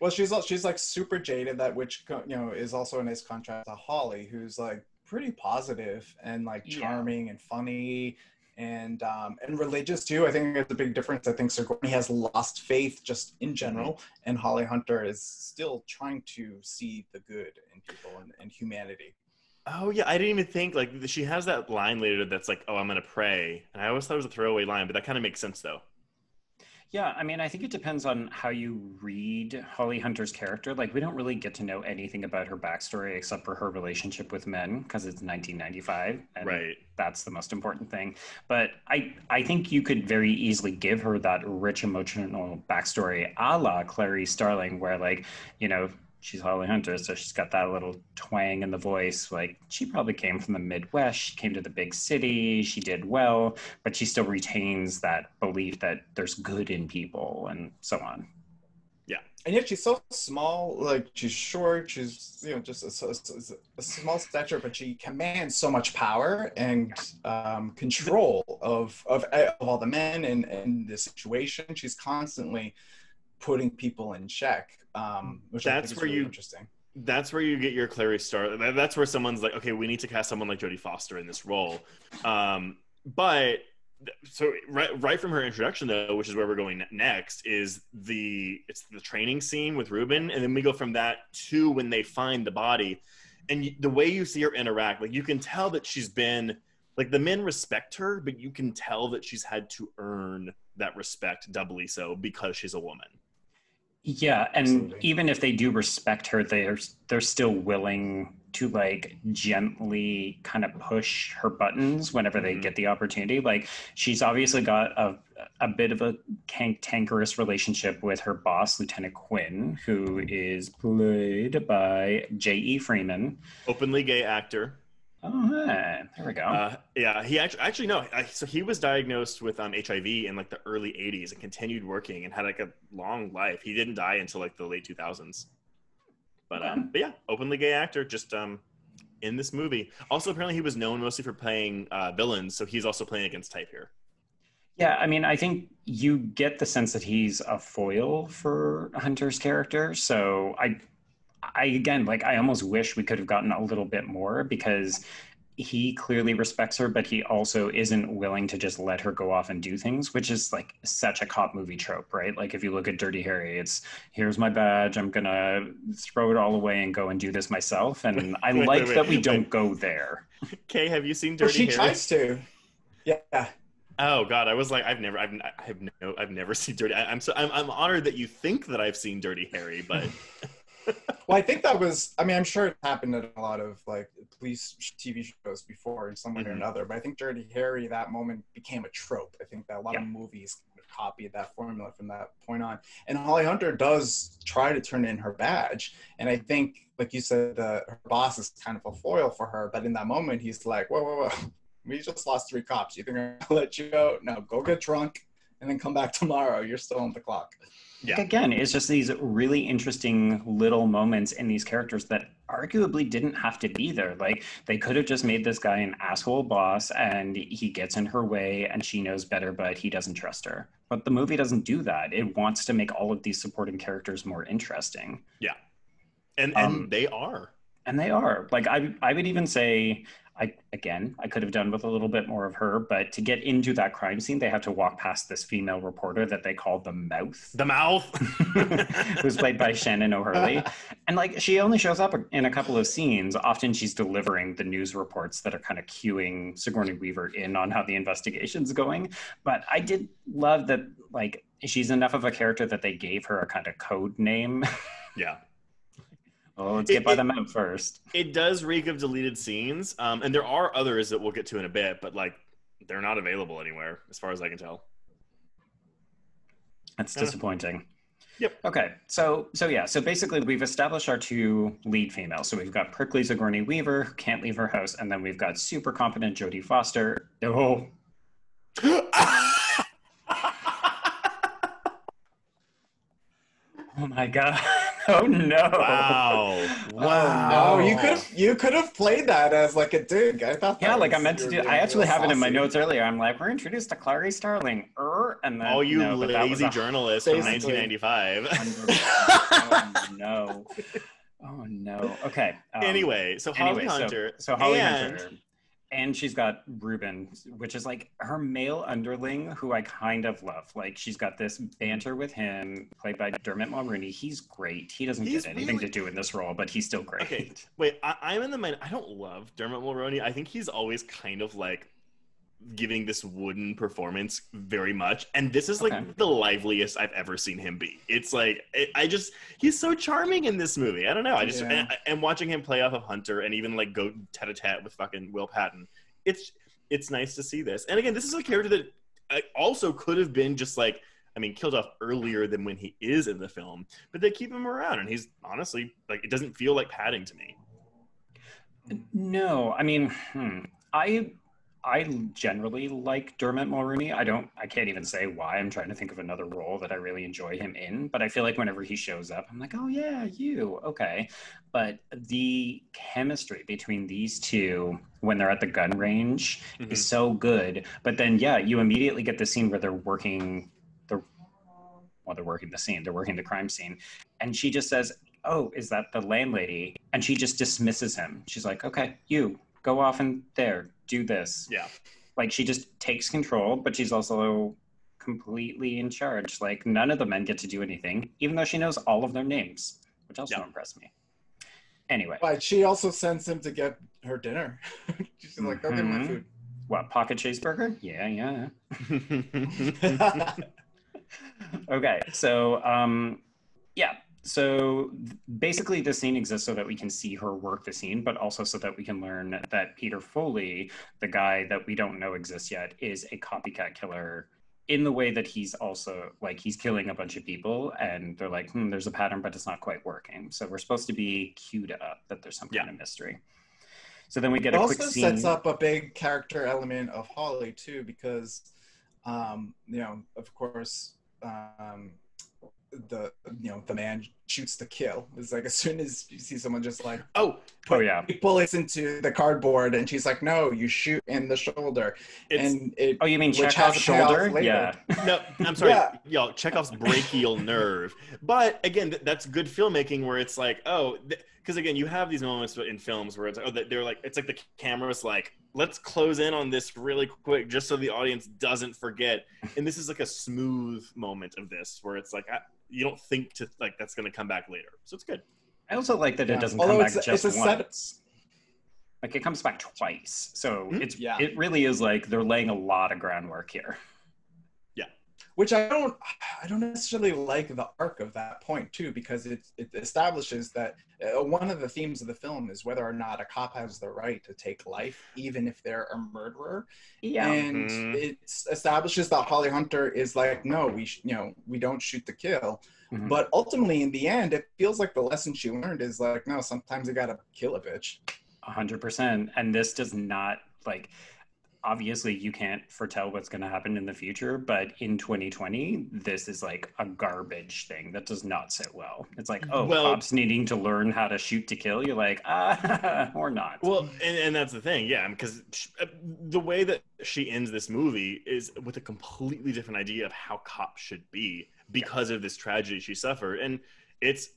Well, she's like super jaded, which, you know, is also a nice contrast to Holly, who's, like, pretty positive and, like, charming and funny. And religious too. I think it's a big difference. I think Sigourney has lost faith just in general, and Holly Hunter is still trying to see the good in people and humanity. Oh yeah, I didn't even think, like, she has that line later that's like, "Oh, I'm gonna pray," and I always thought it was a throwaway line, but that kind of makes sense though. Yeah, I mean, I think it depends on how you read Holly Hunter's character. Like, we don't really get to know anything about her backstory except for her relationship with men, because it's 1995, and right. That's the most important thing. But I think you could very easily give her that rich emotional backstory a la Clarice Starling, where, like, you know, she's Holly Hunter, so she's got that little twang in the voice. Like, she probably came from the Midwest. She came to the big city. She did well, but she still retains that belief that there's good in people and so on. Yeah. And yet she's so small, like she's short, she's, just a small stature, but she commands so much power and control of all the men and the situation. She's constantly putting people in check, which I think is really interesting. That's where you get your Clarice Starling. That's where someone's like, okay, we need to cast someone like Jodie Foster in this role. But so right from her introduction, though, which is where we're going next, is it's the training scene with Ruben, and then we go from that to when they find the body, and the way you see her interact, like you can tell that she's been like, the men respect her, but you can tell that she's had to earn that respect doubly so because she's a woman. Yeah, and Absolutely. even if they do respect her, they're still willing to like gently kind of push her buttons whenever they get the opportunity. Like, she's obviously got a bit of a cantankerous relationship with her boss, Lieutenant Quinn, who is played by J.E. Freeman. Openly gay actor. Oh, there we go. Yeah, he actually no. So he was diagnosed with HIV in like the early '80s and continued working and had like a long life. He didn't die until like the late 2000s. But yeah, openly gay actor, just in this movie. Also, apparently, he was known mostly for playing villains, so he's also playing against type here. Yeah, I mean, I think you get the sense that he's a foil for Hunter's character. So I again, like, I almost wish we could have gotten a little bit more, because he clearly respects her, but he also isn't willing to just let her go off and do things, which is like such a cop movie trope, right? Like, if you look at Dirty Harry, it's, here's my badge, I'm gonna throw it all away and go and do this myself. And I that we don't go there. Kay, have you seen Dirty Harry? She tries to. Yeah. Oh God, I was like, I've never seen Dirty. I'm honored that you think that I've seen Dirty Harry, but. Well, I think that was, I mean, I'm sure it happened in a lot of like police TV shows before in some way or another, but I think Dirty Harry, that moment became a trope. I think that a lot of movies kind of copied that formula from that point on. And Holly Hunter does try to turn in her badge. And I think, like you said, her boss is kind of a foil for her, but in that moment, he's like, whoa. We just lost 3 cops. You think I'm gonna let you go? No, go get drunk and then come back tomorrow. You're still on the clock. Yeah. Again, it's just these really interesting little moments in these characters that arguably didn't have to be there. Like, they could have just made this guy an asshole boss and he gets in her way and she knows better, but he doesn't trust her. But the movie doesn't do that. It wants to make all of these supporting characters more interesting. Yeah. And they are. And they are. Like, I would even say, I could have done with a little bit more of her, but to get into that crime scene, they have to walk past this female reporter that they call the Mouth. The Mouth. Who's played by Shannon O'Hurley. And like, she only shows up in a couple of scenes. Often she's delivering the news reports that are kind of cueing Sigourney Weaver in on how the investigation's going. But I did love that, like, she's enough of a character that they gave her a kind of code name. Yeah. Well, let's get by them out first. It does reek of deleted scenes, and there are others that we'll get to in a bit, but like, they're not available anywhere, as far as I can tell. That's disappointing. Yep. Okay, so basically we've established our 2 lead females. So we've got prickly Sigourney Weaver, who can't leave her house, and then we've got super competent Jodie Foster. Oh. Oh my God. Oh no! Wow! Oh no! You could have played that as like a dig. I thought. Yeah, like I meant to do. I actually have it in my notes earlier. I'm like, we're introduced to Clarice Starling, and then lazy journalist from 1995. Oh no! Okay. Anyway, so Holly Hunter. So Holly Hunter. And she's got Ruben, which is like her male underling, who I kind of love. Like, she's got this banter with him, played by Dermot Mulroney. He's great. He doesn't get anything to do in this role, but he's still great. Okay, wait, I'm in the mind. I don't love Dermot Mulroney. I think he's always kind of like giving this wooden performance very much, and this is like the liveliest I've ever seen him be. It's like he's so charming in this movie. I don't know. And watching him play off of Hunter and even like go tete-a-tete with fucking Will Patton, it's nice to see this. And again, this is a character that also could have been just like I mean, killed off earlier than when he is in the film, but they keep him around, and he's honestly, like, it doesn't feel like padding to me. No, I mean, I generally like Dermot Mulroney. I can't even say why. I'm trying to think of another role that I really enjoy him in, but I feel like whenever he shows up, I'm like, oh yeah, you, okay. But the chemistry between these two when they're at the gun range is so good. But then, yeah, you immediately get the scene where they're working the scene, they're working the crime scene. And she just says, oh, is that the landlady? And she just dismisses him. She's like, okay, you go off in there, do this. Yeah. Like, she just takes control, but she's also completely in charge. Like, none of the men get to do anything, even though she knows all of their names, which also impressed me. Anyway. But she also sends him to get her dinner. She's like, go get my food. What, pocket cheeseburger? Yeah. Okay, so, yeah. So basically the scene exists so that we can see her work the scene, but also so that we can learn that Peter Foley, the guy that we don't know exists yet, is a copycat killer in the way that he's also, like, he's killing a bunch of people and they're like, there's a pattern, but it's not quite working. So we're supposed to be queued up that there's some kind of mystery. So then we get a quick scene. It also sets up a big character element of Holly too, because, of course, the man shoots to kill. It's like as soon as you see someone just like put bullets into the cardboard, and she's like, no, you shoot in the shoulder. You mean Chekhov's shoulder? Yeah. No, I'm sorry, y'all. Chekhov's brachial nerve. But again, that's good filmmaking where it's like, because again, you have these moments in films where it's like, they're like, it's like the camera's like, let's close in on this really quick just so the audience doesn't forget. And this is like a smooth moment of this where it's like, you don't think to like that's going to come back later. So it's good. I also like that it doesn't come back just once. Like, it comes back twice. So it really is like they're laying a lot of groundwork here. Yeah. Which I don't necessarily like the arc of that point too, because it establishes that one of the themes of the film is whether or not a cop has the right to take life, even if they're a murderer. Yeah. And it establishes that Holly Hunter is like, no, we don't shoot to kill. Mm-hmm. But ultimately, in the end, it feels like the lesson she learned is like, no, sometimes you gotta kill a bitch. 100%. And this does not, like, obviously you can't foretell what's going to happen in the future, but in 2020, this is like a garbage thing that does not sit well. It's like, cops needing to learn how to shoot to kill. You're like, or not. Well, and that's the thing, yeah, because the way that she ends this movie is with a completely different idea of how cops should be because of this tragedy she suffered. And it's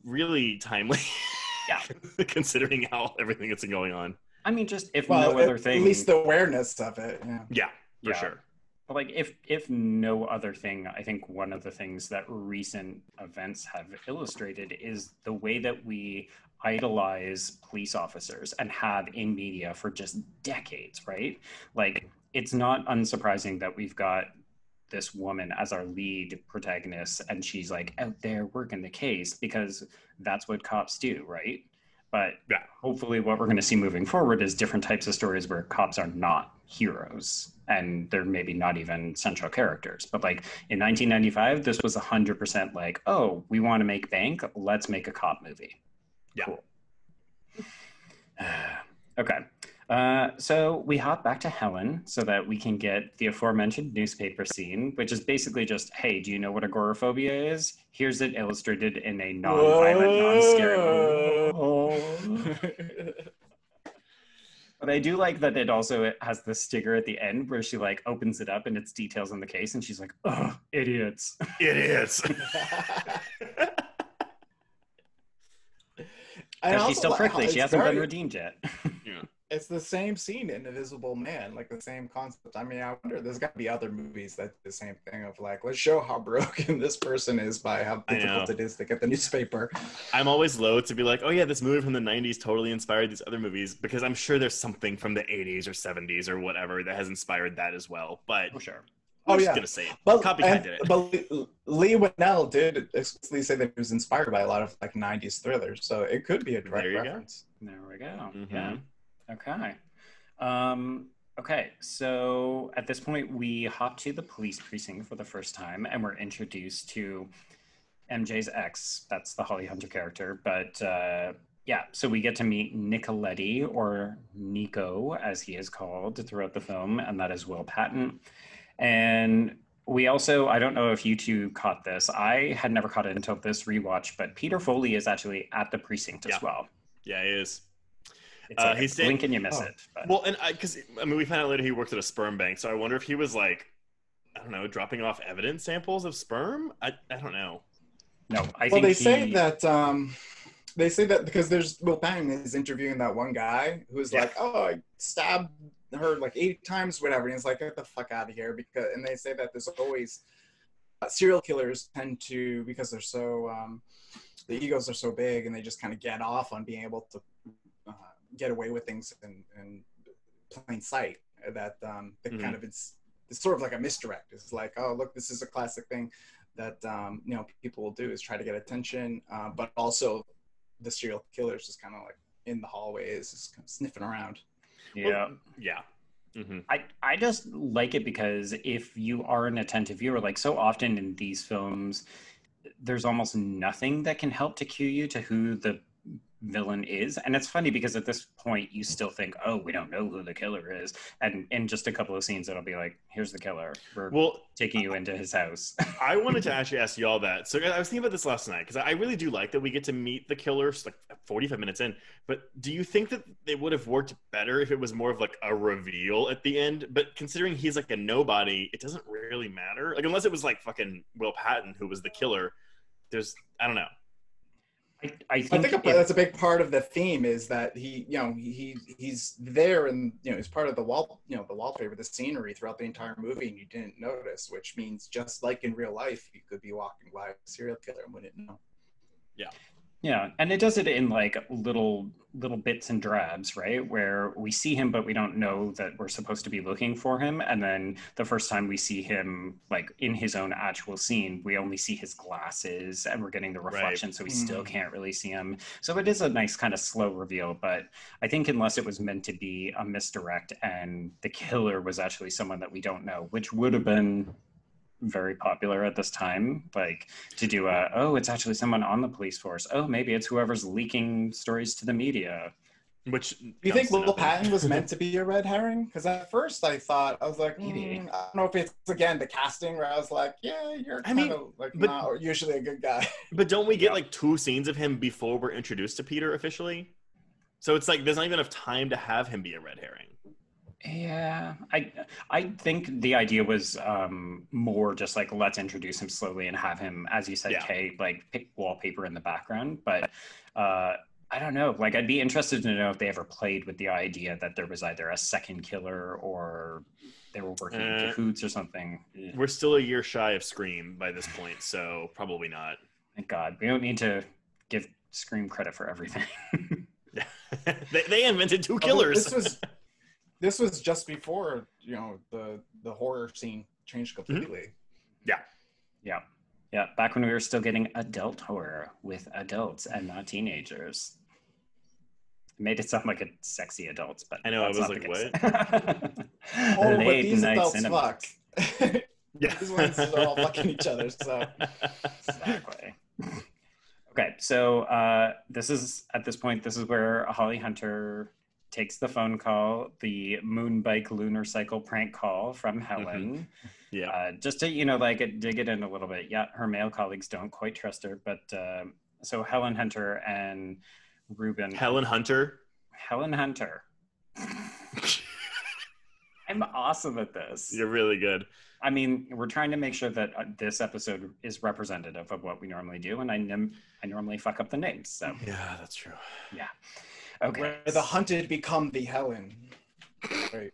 really timely. Yeah, considering how everything that's going on. I mean, just no other thing. At least the awareness of it. Yeah, for sure. But like, if no other thing, I think one of the things that recent events have illustrated is the way that we idolize police officers and have in media for just decades, right? Like, it's not unsurprising that we've got this woman as our lead protagonist and she's like out there working the case because that's what cops do, right? But hopefully what we're going to see moving forward is different types of stories where cops are not heroes and they're maybe not even central characters. But like in 1995, this was 100% like, oh, we want to make bank, let's make a cop movie. Yeah. Cool. Okay. So we hop back to Helen so that we can get the aforementioned newspaper scene, which is basically just, hey, do you know what agoraphobia is? Here's it illustrated in a non-violent, non-scary way. But I do like that it also has the sticker at the end where she like opens it up and it's details on the case and she's like, oh, idiots. Idiots. She's still prickly. She hasn't been redeemed yet. Yeah. It's the same scene in Invisible Man, like the same concept. I mean, I wonder, there's got to be other movies that do the same thing of like, let's show how broken this person is by how difficult it is to get the newspaper. I'm always loath to be like, oh yeah, this movie from the 90s totally inspired these other movies, because I'm sure there's something from the 80s or 70s or whatever that has inspired that as well. But for sure. I'm just going to say it. Copycat did it. But Lee Winnell did explicitly say that he was inspired by a lot of like 90s thrillers. So it could be a direct reference. There we go. Mm-hmm. Yeah. Okay. Okay, so at this point, we hop to the police precinct for the first time, and we're introduced to MJ's ex. That's the Holly Hunter character. But yeah, so we get to meet Nicoletti, or Nico, as he is called throughout the film, and that is Will Patton. And we also, I don't know if you two caught this. I had never caught it until this rewatch, but Peter Foley is actually at the precinct as well. Yeah, he is. It's like he's blink and you miss it. But. Well, and because I mean, we found out later he worked at a sperm bank, so I wonder if he was like, I don't know, dropping off evidence samples of sperm. I don't know. No, I think say that because there's Will Patton is interviewing that one guy who's like, oh, I stabbed her like 8 times, whatever, and he's like, get the fuck out of here, and they say that there's always serial killers tend to, because they're so the egos are so big and they just kind of get off on being able to get away with things in plain sight, that kind of it's sort of like a misdirect. It's like, oh look, this is a classic thing that people will do, is try to get attention, but also the serial killers just kind of like in the hallways, just kind of sniffing around. I just like it because if you are an attentive viewer, like so often in these films, there's almost nothing that can help to cue you to who the villain is. And it's funny because at this point you still think, oh, we don't know who the killer is, and in just a couple of scenes it'll be like, here's the killer, we're taking you into his house. I wanted to actually ask y'all that. So I was thinking about this last night, because I really do like that we get to meet the killers like 45 minutes in, but do you think that it would have worked better if it was more of like a reveal at the end? But considering he's like a nobody, it doesn't really matter, like unless it was like fucking Will Patton who was the killer. I don't know. I think that's a big part of the theme, is that he's there, and he's part of the wallpaper, the scenery throughout the entire movie, and you didn't notice, which means just like in real life, you could be walking by a serial killer and wouldn't know. Yeah, and it does it in like little bits and drabs, right? Where we see him, but we don't know that we're supposed to be looking for him. And then the first time we see him, like in his own actual scene, we only see his glasses, and we're getting the reflection, so we still can't really see him. So it is a nice kind of slow reveal. But I think unless it was meant to be a misdirect and the killer was actually someone that we don't know, which would have been very popular at this time, like to do it's actually someone on the police force, maybe it's whoever's leaking stories to the media. Which do you think Will Patton was meant to be a red herring? Because at first I was like, maybe I don't know if it's again the casting, where I was like, yeah, you're kind of like not usually a good guy. But don't we get like 2 scenes of him before we're introduced to Peter officially? So it's like there's not even enough time to have him be a red herring. Yeah, I think the idea was more just like, let's introduce him slowly and have him, as you said, Kay, like pick wallpaper in the background. But I don't know, like I'd be interested to know if they ever played with the idea that there was either a second killer or they were working in cahoots or something. We're still a year shy of Scream by this point, so probably not. Thank God. We don't need to give Scream credit for everything. they invented 2 killers. This was just before, the horror scene changed completely. Yeah. Back when we were still getting adult horror with adults and not teenagers. It made it sound like a sexy adults, but I know, I was like, what? But these adults cinema. Fuck. These ones are all fucking each other, so. Exactly. Okay, so this is where Holly Hunter takes the phone call, the moon bike lunar cycle prank call from Helen. Just to dig it in a little bit. Her male colleagues don't quite trust her, but so Helen Hunter and Ruben. Helen Hunter. I'm awesome at this. You're really good. I mean, we're trying to make sure that this episode is representative of what we normally do, and I normally fuck up the names. So yeah, that's true. Yeah. Okay. Where the hunted become the Helen. Right.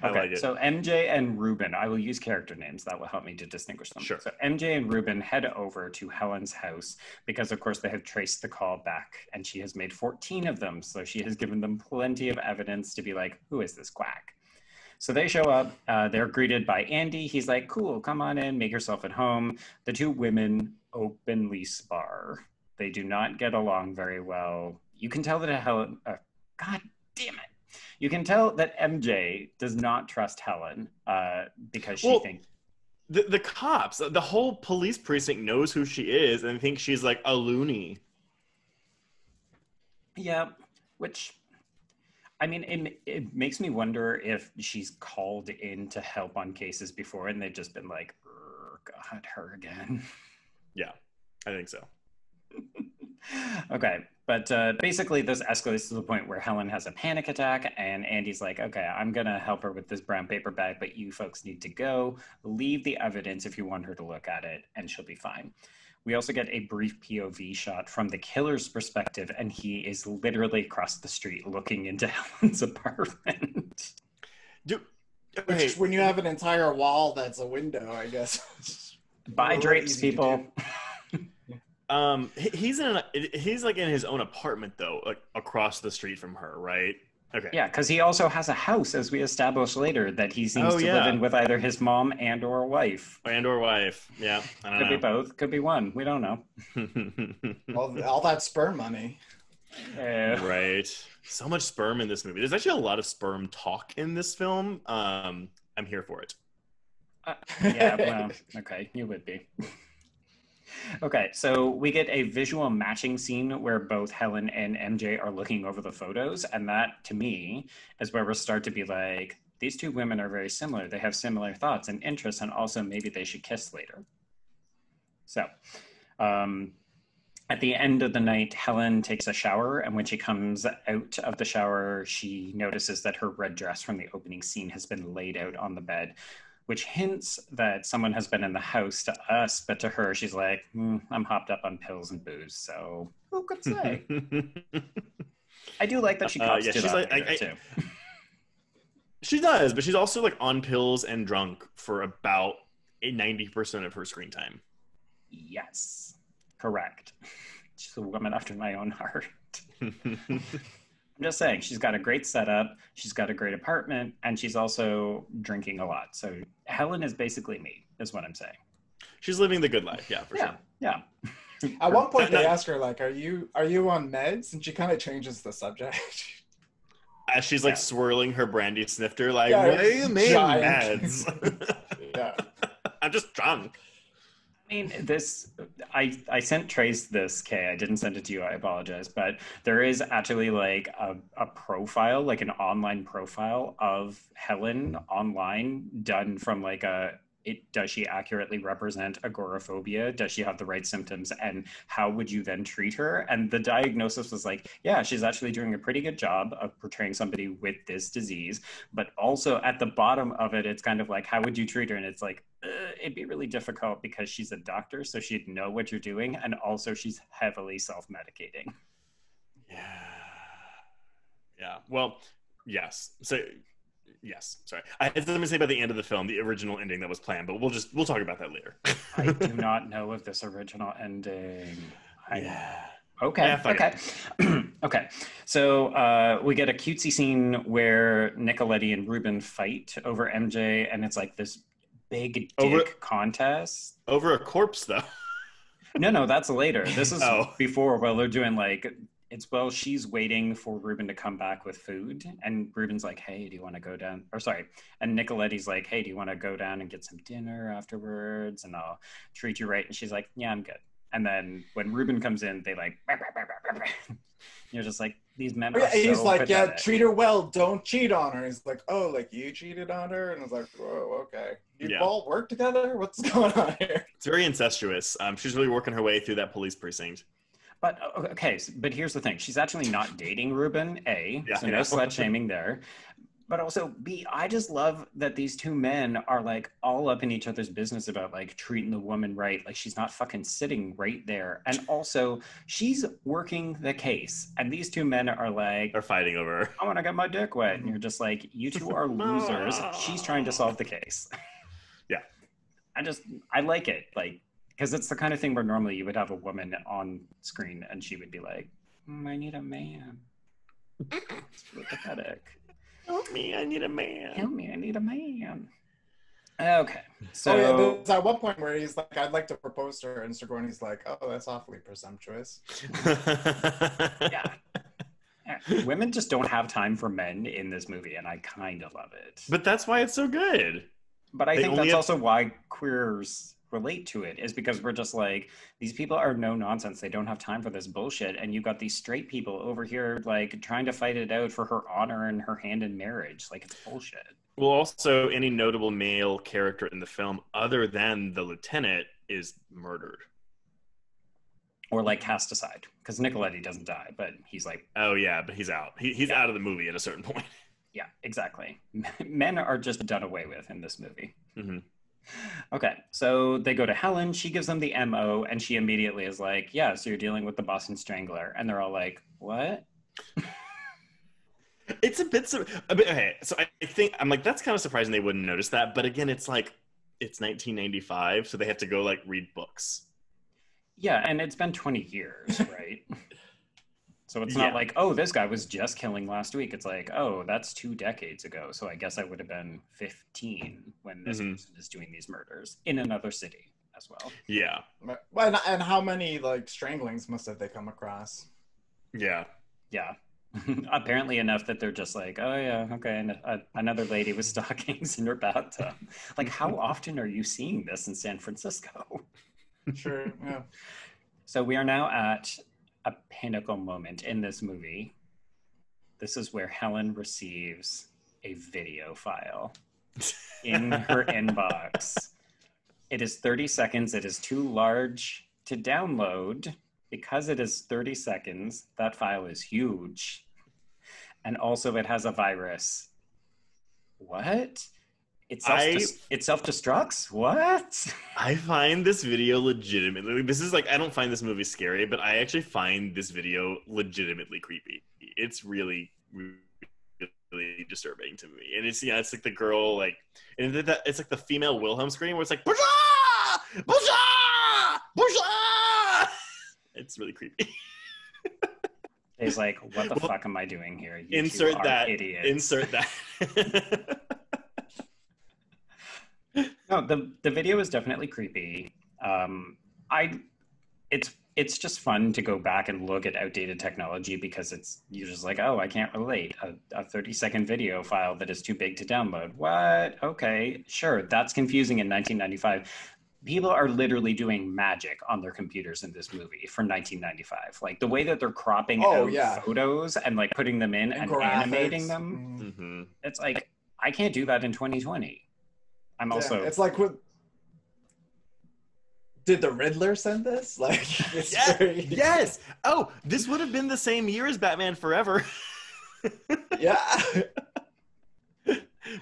Okay, so MJ and Ruben, I will use character names that will help me to distinguish them. Sure. So MJ and Ruben head over to Helen's house because, of course, they have traced the call back, and she has made 14 of them. So she has given them plenty of evidence to be like, who is this quack? So they show up. They're greeted by Andy. He's like, cool, come on in, make yourself at home. The 2 women openly spar. They do not get along very well. You can tell that Helen... God damn it. You can tell that MJ does not trust Helen because she thinks... The cops, the whole police precinct knows who she is and thinks she's like a loony. Yeah, which... I mean, it makes me wonder if she's called in to help on cases before and they've just been like, God, her again. Yeah, I think so. Okay, but basically this escalates to the point where Helen has a panic attack and Andy's like, okay, I'm gonna help her with this brown paper bag, but you folks need to go. Leave the evidence if you want her to look at it and she'll be fine. We also get a brief POV shot from the killer's perspective, and he is literally across the street looking into Helen's apartment. Which, when you have an entire wall that's a window, I guess. Buy drapes, people. He's like in his own apartment though, like across the street from her, right? Okay. Yeah, because he also has a house, as we establish later, that he seems to live in with either his mom and or wife. And or wife, yeah. I don't know. Could be both, could be one. We don't know. all that sperm money. Right. So much sperm in this movie. There's actually a lot of sperm talk in this film. I'm here for it. Yeah, well, okay, you would be. Okay, so we get a visual matching scene where both Helen and MJ are looking over the photos, and that, to me, is where we start to be like, these two women are very similar. They have similar thoughts and interests, and also maybe they should kiss later. So, at the end of the night, Helen takes a shower, and when she comes out of the shower, she notices that her red dress from the opening scene has been laid out on the bed, which hints that someone has been in the house to us, but to her, she's like, I'm hopped up on pills and booze, so who could say? I do like that she cops to that too. She does, but she's also like on pills and drunk for about 90% of her screen time. Yes, correct. She's a woman after my own heart. I'm just saying, she's got a great setup, she's got a great apartment, and she's also drinking a lot. So Helen is basically me, is what I'm saying. She's living the good life, yeah, for sure. Yeah. At one point, they ask her, like, are you on meds? And she kind of changes the subject. As she's like swirling her brandy snifter, like, what do you mean meds? Yeah. I'm just drunk. I mean, I sent Trace this, Kay. I didn't send it to you. I apologize. But there is actually like a profile, like an online profile of Helen online done from like does she accurately represent agoraphobia? Does she have the right symptoms? And how would you then treat her? And the diagnosis was like, yeah, she's actually doing a pretty good job of portraying somebody with this disease. But also at the bottom of it, it's kind of like, how would you treat her? And it's like, it'd be really difficult because she's a doctor, so she'd know what you're doing. And also she's heavily self-medicating. Yeah. Well, yes. So... Yes, sorry. I had something to say about the end of the film, the original ending that was planned, but we'll talk about that later. I do not know of this original ending. Okay. Yeah, Okay. So we get a cutesy scene where Nicoletti and Ruben fight over MJ, and it's like this big dick contest. Over a corpse, though. No, that's later. This is before, while they're doing like... she's waiting for Ruben to come back with food, and Ruben's like, hey, do you want to go down? And Nicoletti's like, hey, do you want to go down and get some dinner afterwards? And I'll treat you right. And she's like, yeah, I'm good. And then when Ruben comes in, they like, you're just like, these men are so he's like, pathetic. yeah, treat her well, don't cheat on her. He's like, oh, like you cheated on her? And I was like, whoa, okay. You all work together? What's going on here? It's very incestuous. She's really working her way through that police precinct. But okay, but here's the thing. She's actually not dating Ruben, A, so no slut shaming there. But also, B, I just love that these two men are like all up in each other's business about like treating the woman right. Like she's not fucking sitting right there. And also, she's working the case. And these two men are like... They're fighting over her. I want to get my dick wet. And you're just like, you two are losers. She's trying to solve the case. Yeah. I like it. Like, because it's the kind of thing where normally you would have a woman on screen and she would be like, I need a man. It's really pathetic. Help me, I need a man. Help me, I need a man. Okay, so... there's at one point where he's like, I'd like to propose to her, and Sigourney's like, oh, that's awfully presumptuous. Yeah. Women just don't have time for men in this movie, and I kind of love it. But that's why it's so good. But I think that's also why queers relate to it, is because we're just like, these people are no nonsense. They don't have time for this bullshit. And you got these straight people over here, like, trying to fight it out for her honor and her hand in marriage. Like, it's bullshit. Well, also, any notable male character in the film, other than the lieutenant, is murdered. Or, like, cast aside. Because Nicoletti doesn't die, but he's like... Oh, yeah, but he's out. He's out of the movie at a certain point. Yeah, exactly. Men are just done away with in this movie. Mm-hmm. Okay, so they go to Helen. She gives them the MO, and she immediately is like, yeah, so you're dealing with the Boston Strangler. And they're all like, what? It's a bit... okay, so I think... I'm like, that's kind of surprising they wouldn't notice that. But again, it's like, it's 1995, so they have to go, like, read books. Yeah, and it's been 20 years, right? So it's not like, oh, this guy was just killing last week. It's like, oh, that's 2 decades ago. So I guess I would have been 15 when this person is doing these murders in another city as well. Yeah. Well, and how many like stranglings must have they come across? Yeah. Yeah. Apparently enough that they're just like, oh yeah, okay, and another lady with stockings in her bathtub. Like, how often are you seeing this in San Francisco? Sure, yeah. So we are now at a pinnacle moment in this movie. This is where Helen receives a video file in her inbox. It is 30 seconds. It is too large to download. Because it is 30 seconds, that file is huge. And also it has a virus. What? It self-destructs? What? I find this video legitimately... This is like, I don't find this movie scary, but I actually find this video legitimately creepy. It's really, really disturbing to me. And it's, it's like the girl, like... And it's like the female Wilhelm scream where it's like, Bourgeois! Bourgeois! Bourgeois! It's really creepy. He's like, what the fuck am I doing here? You insert that. Idiots. Insert that. No, the video is definitely creepy. It's just fun to go back and look at outdated technology because you're just like, oh, I can't relate. A 30-second video file that is too big to download. What? Okay, sure. That's confusing in 1995. People are literally doing magic on their computers in this movie from 1995. Like the way that they're cropping out photos and like putting them in and animating them. Mm-hmm. It's like, I can't do that in 2020. I'm also... It's like, did the Riddler send this? Like, it's yes! Oh, this would have been the same year as Batman Forever. Yeah.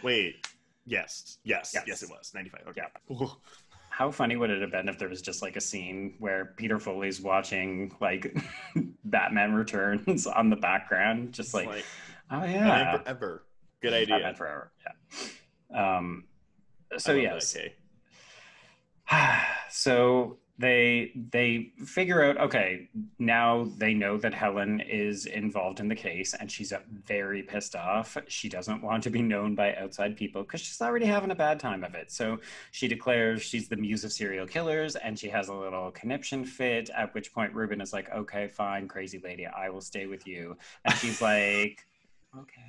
Wait. Yes, it was. 95. Okay. Yeah. How funny would it have been if there was just like a scene where Peter Foley's watching like Batman Returns on the background? Just like oh yeah. Batman Forever. Good idea. Batman Forever, yeah. So yes. So they figure out, okay, now they know that Helen is involved in the case and she's very pissed off. She doesn't want to be known by outside people because she's already having a bad time of it. So she declares she's the muse of serial killers and she has a little conniption fit, at which point Ruben is like, okay, fine, crazy lady, I will stay with you. And she's like, okay.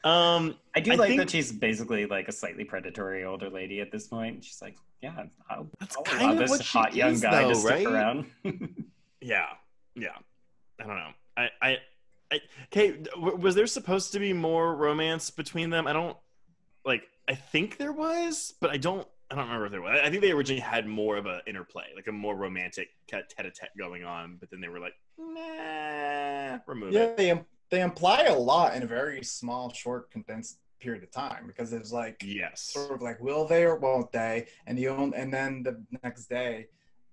I think that she's basically like a slightly predatory older lady at this point. She's like, yeah, I'll allow this hot young guy to stick around. Yeah. I don't know. Okay, was there supposed to be more romance between them? I think there was, but I don't remember if there was. I think they originally had more of an interplay, like a more romantic tete-a-tete going on, but then they were like, nah, remove it. Yeah, they imply a lot in a very small, short, condensed period of time because it's like, sort of like, will they or won't they? And then the next day,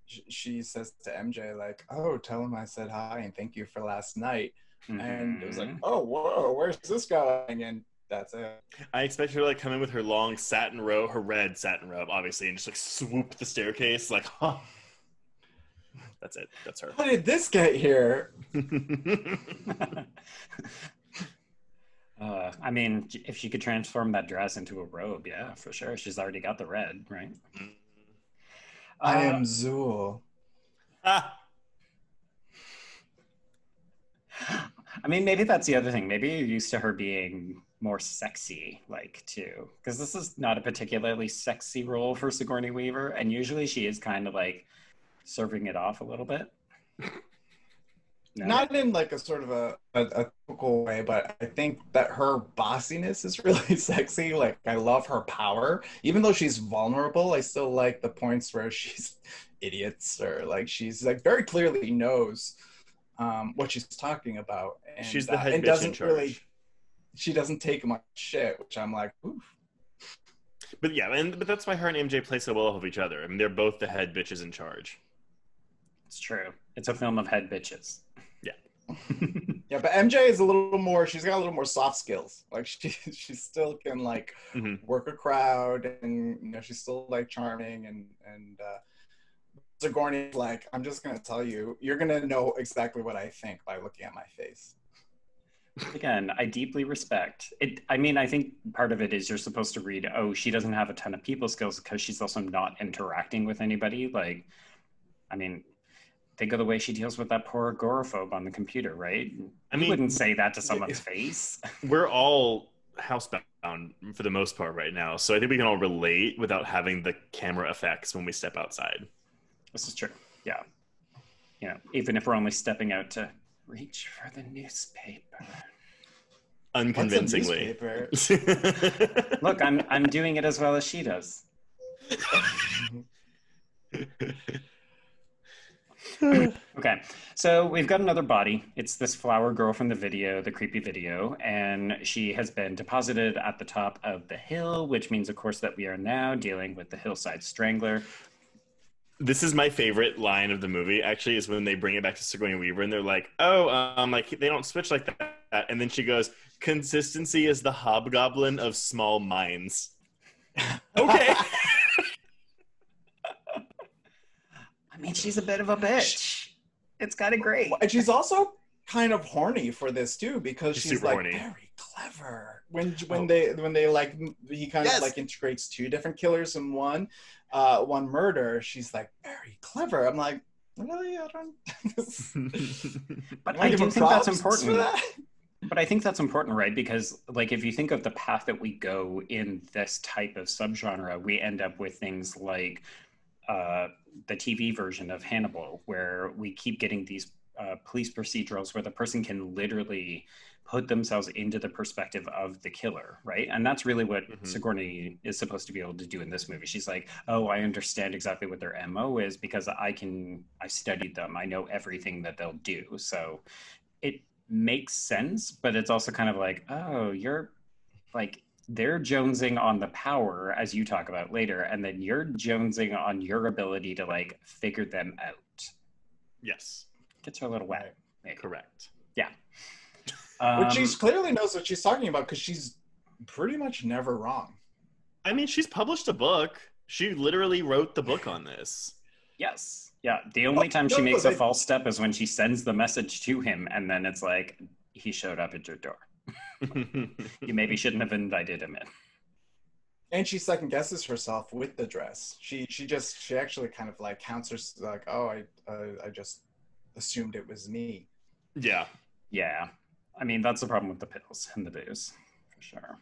she says to MJ like, "Oh, tell him I said hi and thank you for last night." Mm-hmm. And it was like, "Oh, whoa, where's this going?" And that's it. I expect her to like come in with her long satin robe, her red satin robe, obviously, and just like swoop the staircase, like, huh. That's it. That's her. How did this get here? I mean, if she could transform that dress into a robe, yeah, for sure. She's already got the red, right? I am Zool. I mean, maybe that's the other thing. Maybe you're used to her being more sexy, like, too. Because this is not a particularly sexy role for Sigourney Weaver, and usually she is kind of, like, serving it off a little bit. No? Not in like a sort of a typical way, but I think that her bossiness is really sexy. Like I love her power. Even though she's vulnerable, I still like the points where she's idiots or like she's like very clearly knows what she's talking about. And She's the head and bitch doesn't in charge. really she doesn't take much shit, which I'm like, oof. But yeah, but that's why her and MJ play so well off of each other. I mean, they're both the head bitches in charge. It's true. It's a film of head bitches. Yeah. Yeah, but MJ is a little more. She's got a little more soft skills. Like she still can like work a crowd, and you know she's still like charming and Sigourney's like, I'm just gonna tell you, you're gonna know exactly what I think by looking at my face. Again, I deeply respect it. I mean, I think part of it is you're supposed to read, oh, she doesn't have a ton of people skills because she's also not interacting with anybody. Like, I mean, think of the way she deals with that poor agoraphobe on the computer, right? I mean, you wouldn't say that to someone's face. We're all housebound for the most part right now, so I think we can all relate without having the camera effects when we step outside. This is true. Yeah. You know, even if we're only stepping out to reach for the newspaper. Unconvincingly. Look, I'm doing it as well as she does. Okay, so we've got another body. It's this flower girl from the video, the creepy video, and she has been deposited at the top of the hill, which means, of course, that we are now dealing with the hillside strangler. This is my favorite line of the movie, actually, is when they bring it back to Sigourney Weaver, and they're like, oh, like, they don't switch like that. And then she goes, consistency is the hobgoblin of small minds. Okay. I mean, she's a bit of a bitch. It's kind of great. And she's also kind of horny for this too, because she's like horny. Very clever. When they like he kind of like integrates two different killers in one murder. She's like very clever. I'm like, really? I don't. But I do think that's important. But I think that's important, right? Because like if you think of the path that we go in this type of subgenre, we end up with things like the TV version of Hannibal, where we keep getting these police procedurals where the person can literally put themselves into the perspective of the killer, right? And that's really what Sigourney is supposed to be able to do in this movie. She's like, oh, I understand exactly what their MO is because I studied them. I know everything that they'll do. So it makes sense, but it's also kind of like, oh, you're like, they're jonesing on the power, as you talk about later, and then you're jonesing on your ability to like figure them out. Yes. Gets her a little wet. Maybe. Correct. Yeah. But she clearly knows what she's talking about because she's pretty much never wrong. I mean, she's published a book. She literally wrote the book on this. Yes. Yeah. The only time she makes a false step is when she sends the message to him, and then it's like, he showed up at your door. You maybe shouldn't have invited him in. And she second guesses herself with the dress. She actually kind of like counts her like, oh, I just assumed it was me. Yeah. Yeah. I mean, that's the problem with the pills and the booze, for sure.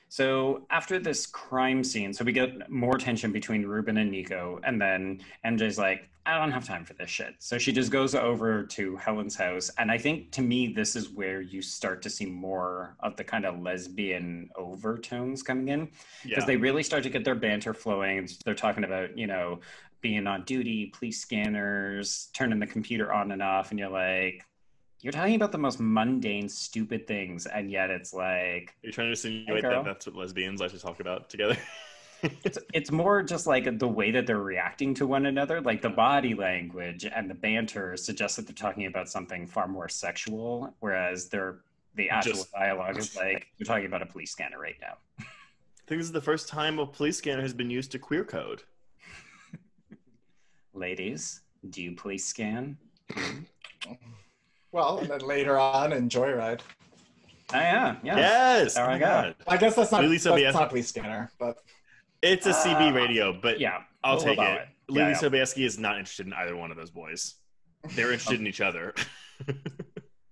So after this crime scene, so we get more tension between Ruben and Nico, and then MJ's like, I don't have time for this shit. So she just goes over to Helen's house. And I think, to me, this is where you start to see more of the kind of lesbian overtones coming in. Because they really start to get their banter flowing. They're talking about, you know, being on duty, police scanners, turning the computer on and off. And you're like, you're talking about the most mundane, stupid things, and yet it's like... You're trying to insinuate that that's what lesbians like to talk about together? It's more just like the way that they're reacting to one another, like the body language and the banter suggests that they're talking about something far more sexual, whereas the actual dialogue is like, you're talking about a police scanner right now. I think this is the first time a police scanner has been used to queer code. Ladies, do you police scan? Well, and then later on in Joyride. Oh, yeah. Yes. There I go. I guess that's not a police scanner, but... It's a CB radio, but yeah, I'll take it. Lily Yeah. Sobieski is not interested in either one of those boys. They're interested in each other.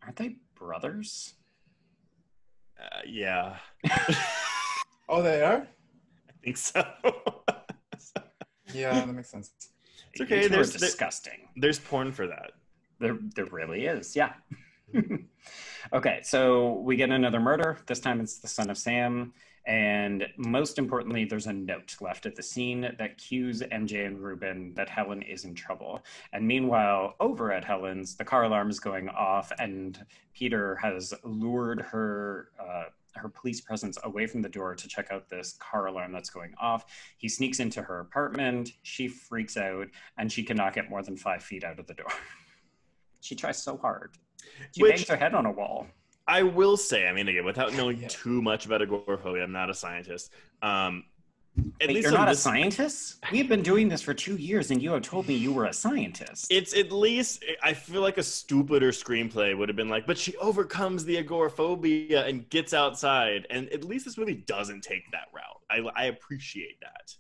Aren't they brothers. Yeah. Oh, they are? I think so. Yeah, that makes sense. It's okay. They're disgusting. There's porn for that. There really is. Yeah. Okay, so we get another murder. This time it's the son of Sam. And most importantly, there's a note left at the scene that cues MJ and Ruben that Helen is in trouble. And meanwhile, over at Helen's, the car alarm is going off, and Peter has lured her police presence away from the door to check out this car alarm that's going off. He sneaks into her apartment. She freaks out, and she cannot get more than 5 feet out of the door. She tries so hard. She bangs her head on a wall. I will say, I mean, again, without knowing too much about agoraphobia, I'm not a scientist. Wait, you're not a scientist? We've been doing this for 2 years, and you have told me you were a scientist. It's at least, I feel like a stupider screenplay would have been like, but she overcomes the agoraphobia and gets outside. And at least this movie doesn't take that route. I appreciate that.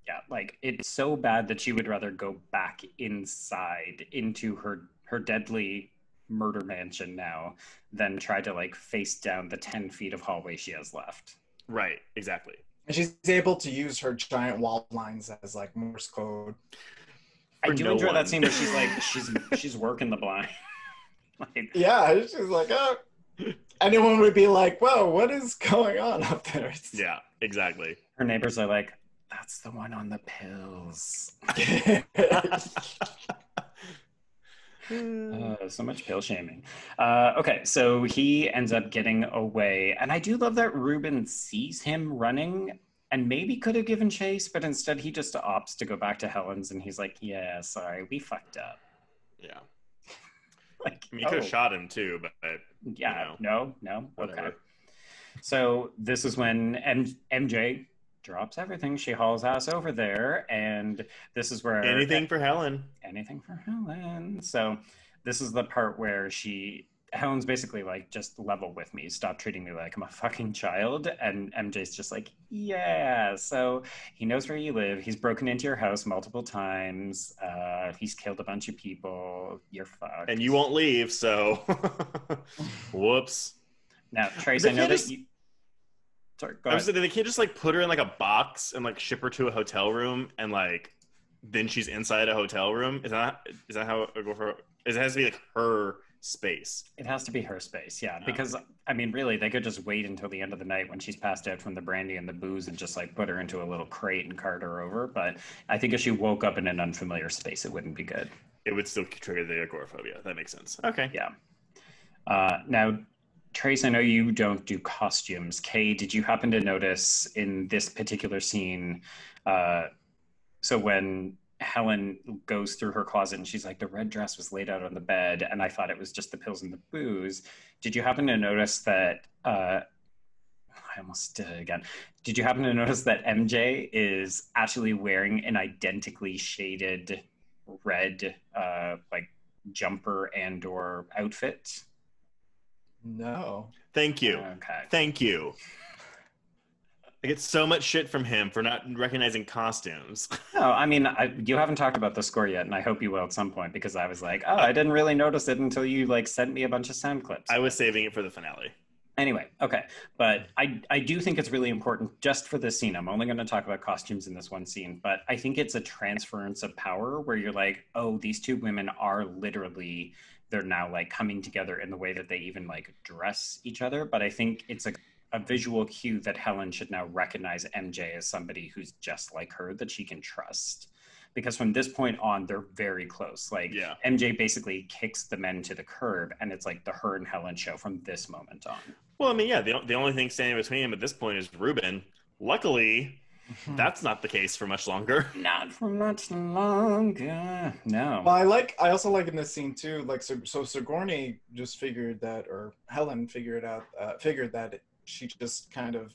Yeah, like, it's so bad that she would rather go back inside into her deadly murder mansion now than try to, like, face down the 10 feet of hallway she has left. Right, exactly. And she's able to use her giant wall lines as, like, Morse code. I do enjoy that scene where she's like, she's working the blind. Like, yeah, she's like, oh. Anyone would be like, whoa, what is going on up there? Yeah, exactly. Her neighbors are like, that's the one on the pills. So much pill shaming. Okay, so he ends up getting away, and I do love that Ruben sees him running and maybe could have given chase, but instead he just opts to go back to Helen's, and he's like, yeah, sorry, we fucked up. Yeah. Like, I mean, you could have shot him too, but yeah, you know, no, whatever. Okay. So this is when MJ drops everything. She hauls ass over there, and this is where anything for Helen. So this is the part where Helen's basically like, just level with me, stop treating me like I'm a fucking child. And MJ's just like, yeah, so he knows where you live, he's broken into your house multiple times, he's killed a bunch of people, you're fucked, and you won't leave, so whoops. Now Trace, I know that you Sorry, go ahead. They can't just like put her in like a box and like ship her to a hotel room and like then she's inside a hotel room. Is that how it go for? It has to be like her space. It has to be her space, yeah. Because I mean, really, they could just wait until the end of the night when she's passed out from the brandy and the booze and just like put her into a little crate and cart her over. But I think if she woke up in an unfamiliar space, it wouldn't be good. It would still trigger the agoraphobia. That makes sense. Okay. Yeah. Now, Trace, I know you don't do costumes. Kay, did you happen to notice in this particular scene, so when Helen goes through her closet and she's like, the red dress was laid out on the bed and I thought it was just the pills and the booze. Did you happen to notice that, I almost did it again. Did you happen to notice that MJ is actually wearing an identically shaded red, like jumper and or outfit? No. Thank you. Okay. Thank you. I get so much shit from him for not recognizing costumes. No, I mean, you haven't talked about the score yet, and I hope you will at some point, because I was like, oh, I didn't really notice it until you like sent me a bunch of sound clips. I was saving it for the finale. Anyway, okay. But I do think it's really important just for this scene. I'm only going to talk about costumes in this one scene, but I think it's a transference of power where you're like, oh, these two women are literally, they're now like coming together in the way that they even like dress each other. But I think it's a visual cue that Helen should now recognize MJ as somebody who's just like her, that she can trust. Because from this point on, they're very close. Like, yeah. MJ basically kicks the men to the curb, and it's like the her and Helen show from this moment on. Well, I mean, yeah, the only thing standing between them at this point is Ruben. Luckily, that's not the case for much longer. Not for much longer. No. Well, I also like in this scene too, like, so Sigourney just figured that, or Helen figured that she just kind of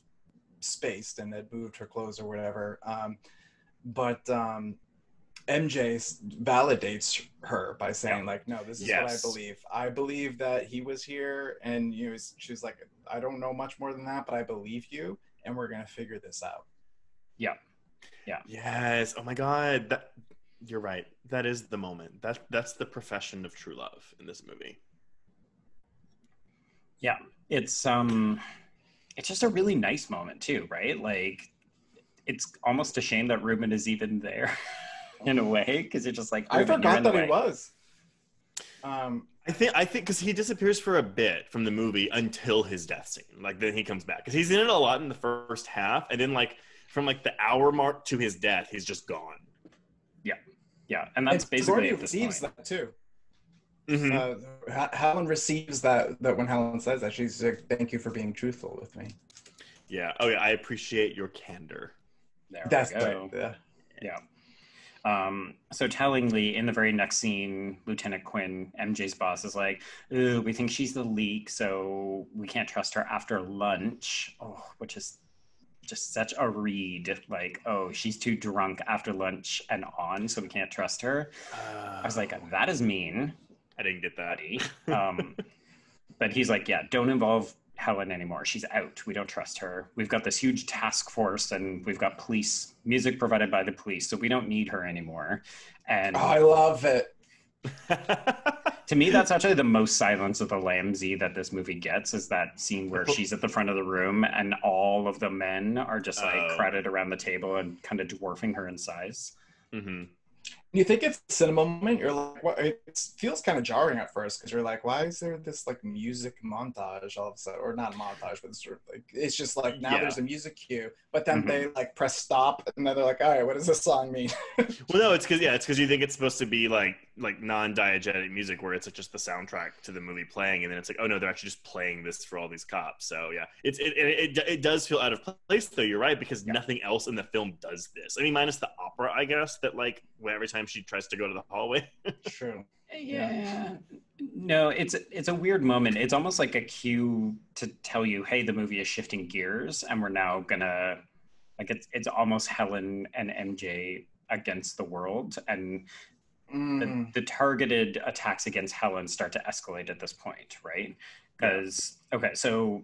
spaced and had moved her clothes or whatever. But MJ validates her by saying, like, no, this is what I believe. I believe that he was here, and she's like, I don't know much more than that, but I believe you, and we're gonna figure this out. Yeah. Yeah. Yes. Oh my God. You're right. That is the moment. That's the profession of true love in this movie. Yeah, it's just a really nice moment too, right? Like, it's almost a shame that Ruben is even there in a way, because you're just like, I Ruben, you're forgot in the that he way. was. I think because he disappears for a bit from the movie until his death scene. Like then he comes back because he's in it a lot in the first half, and then like from like the hour mark to his death, he's just gone. Yeah, and that's basically Sigourney at this receives point. that too. Mm-hmm. Helen receives that when Helen says that, she's like, "Thank you for being truthful with me." Yeah. Oh yeah, I appreciate your candor. That's We go. right. Yeah. So tellingly, in the very next scene, Lieutenant Quinn, MJ's boss, is like, "Ooh, we think she's the leak, so we can't trust her after lunch." Oh, which is just such a read. Like, oh, she's too drunk after lunch and on, so we can't trust her. I was like, that is mean. I didn't get that. But he's like, yeah, don't involve Helen anymore. She's out. We don't trust her. We've got this huge task force, and we've got police music provided by the police, so we don't need her anymore. And I love it. to me, that's actually the most Silence of the Lambs-y that this movie gets, is that scene where she's at the front of the room and all of the men are just like crowded around the table and kind of dwarfing her in size. Mm-hmm. You think it's a cinema moment? You're like, what? It feels kind of jarring at first because you're like, why is there this like music montage all of a sudden, or not a montage, but it's sort of like it's just like now there's a music cue, but then they like press stop and then they're like, all right, what does this song mean? Well, no, it's because you think it's supposed to be like non-diegetic music where it's like just the soundtrack to the movie playing, and then it's like, oh no, they're actually just playing this for all these cops. So yeah, it does feel out of place though. You're right, because nothing else in the film does this. I mean, minus the opera, I guess, that like every time she tries to go to the hallway. True. Yeah. No, it's a weird moment. It's almost like a cue to tell you, hey, the movie is shifting gears, and we're now gonna like it's almost Helen and MJ against the world, and the targeted attacks against Helen start to escalate at this point, right? Because so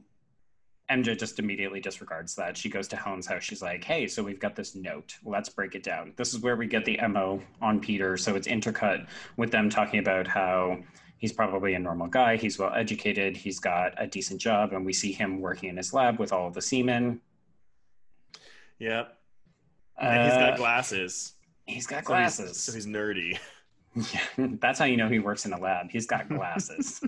MJ just immediately disregards that. She goes to Helen's house. She's like, hey, so we've got this note. Let's break it down. This is where we get the MO on Peter. So it's intercut with them talking about how he's probably a normal guy. He's well educated. He's got a decent job. And we see him working in his lab with all of the seamen. Yep. And he's got glasses. He's got glasses. So he's nerdy. Yeah, that's how you know he works in a lab. He's got glasses.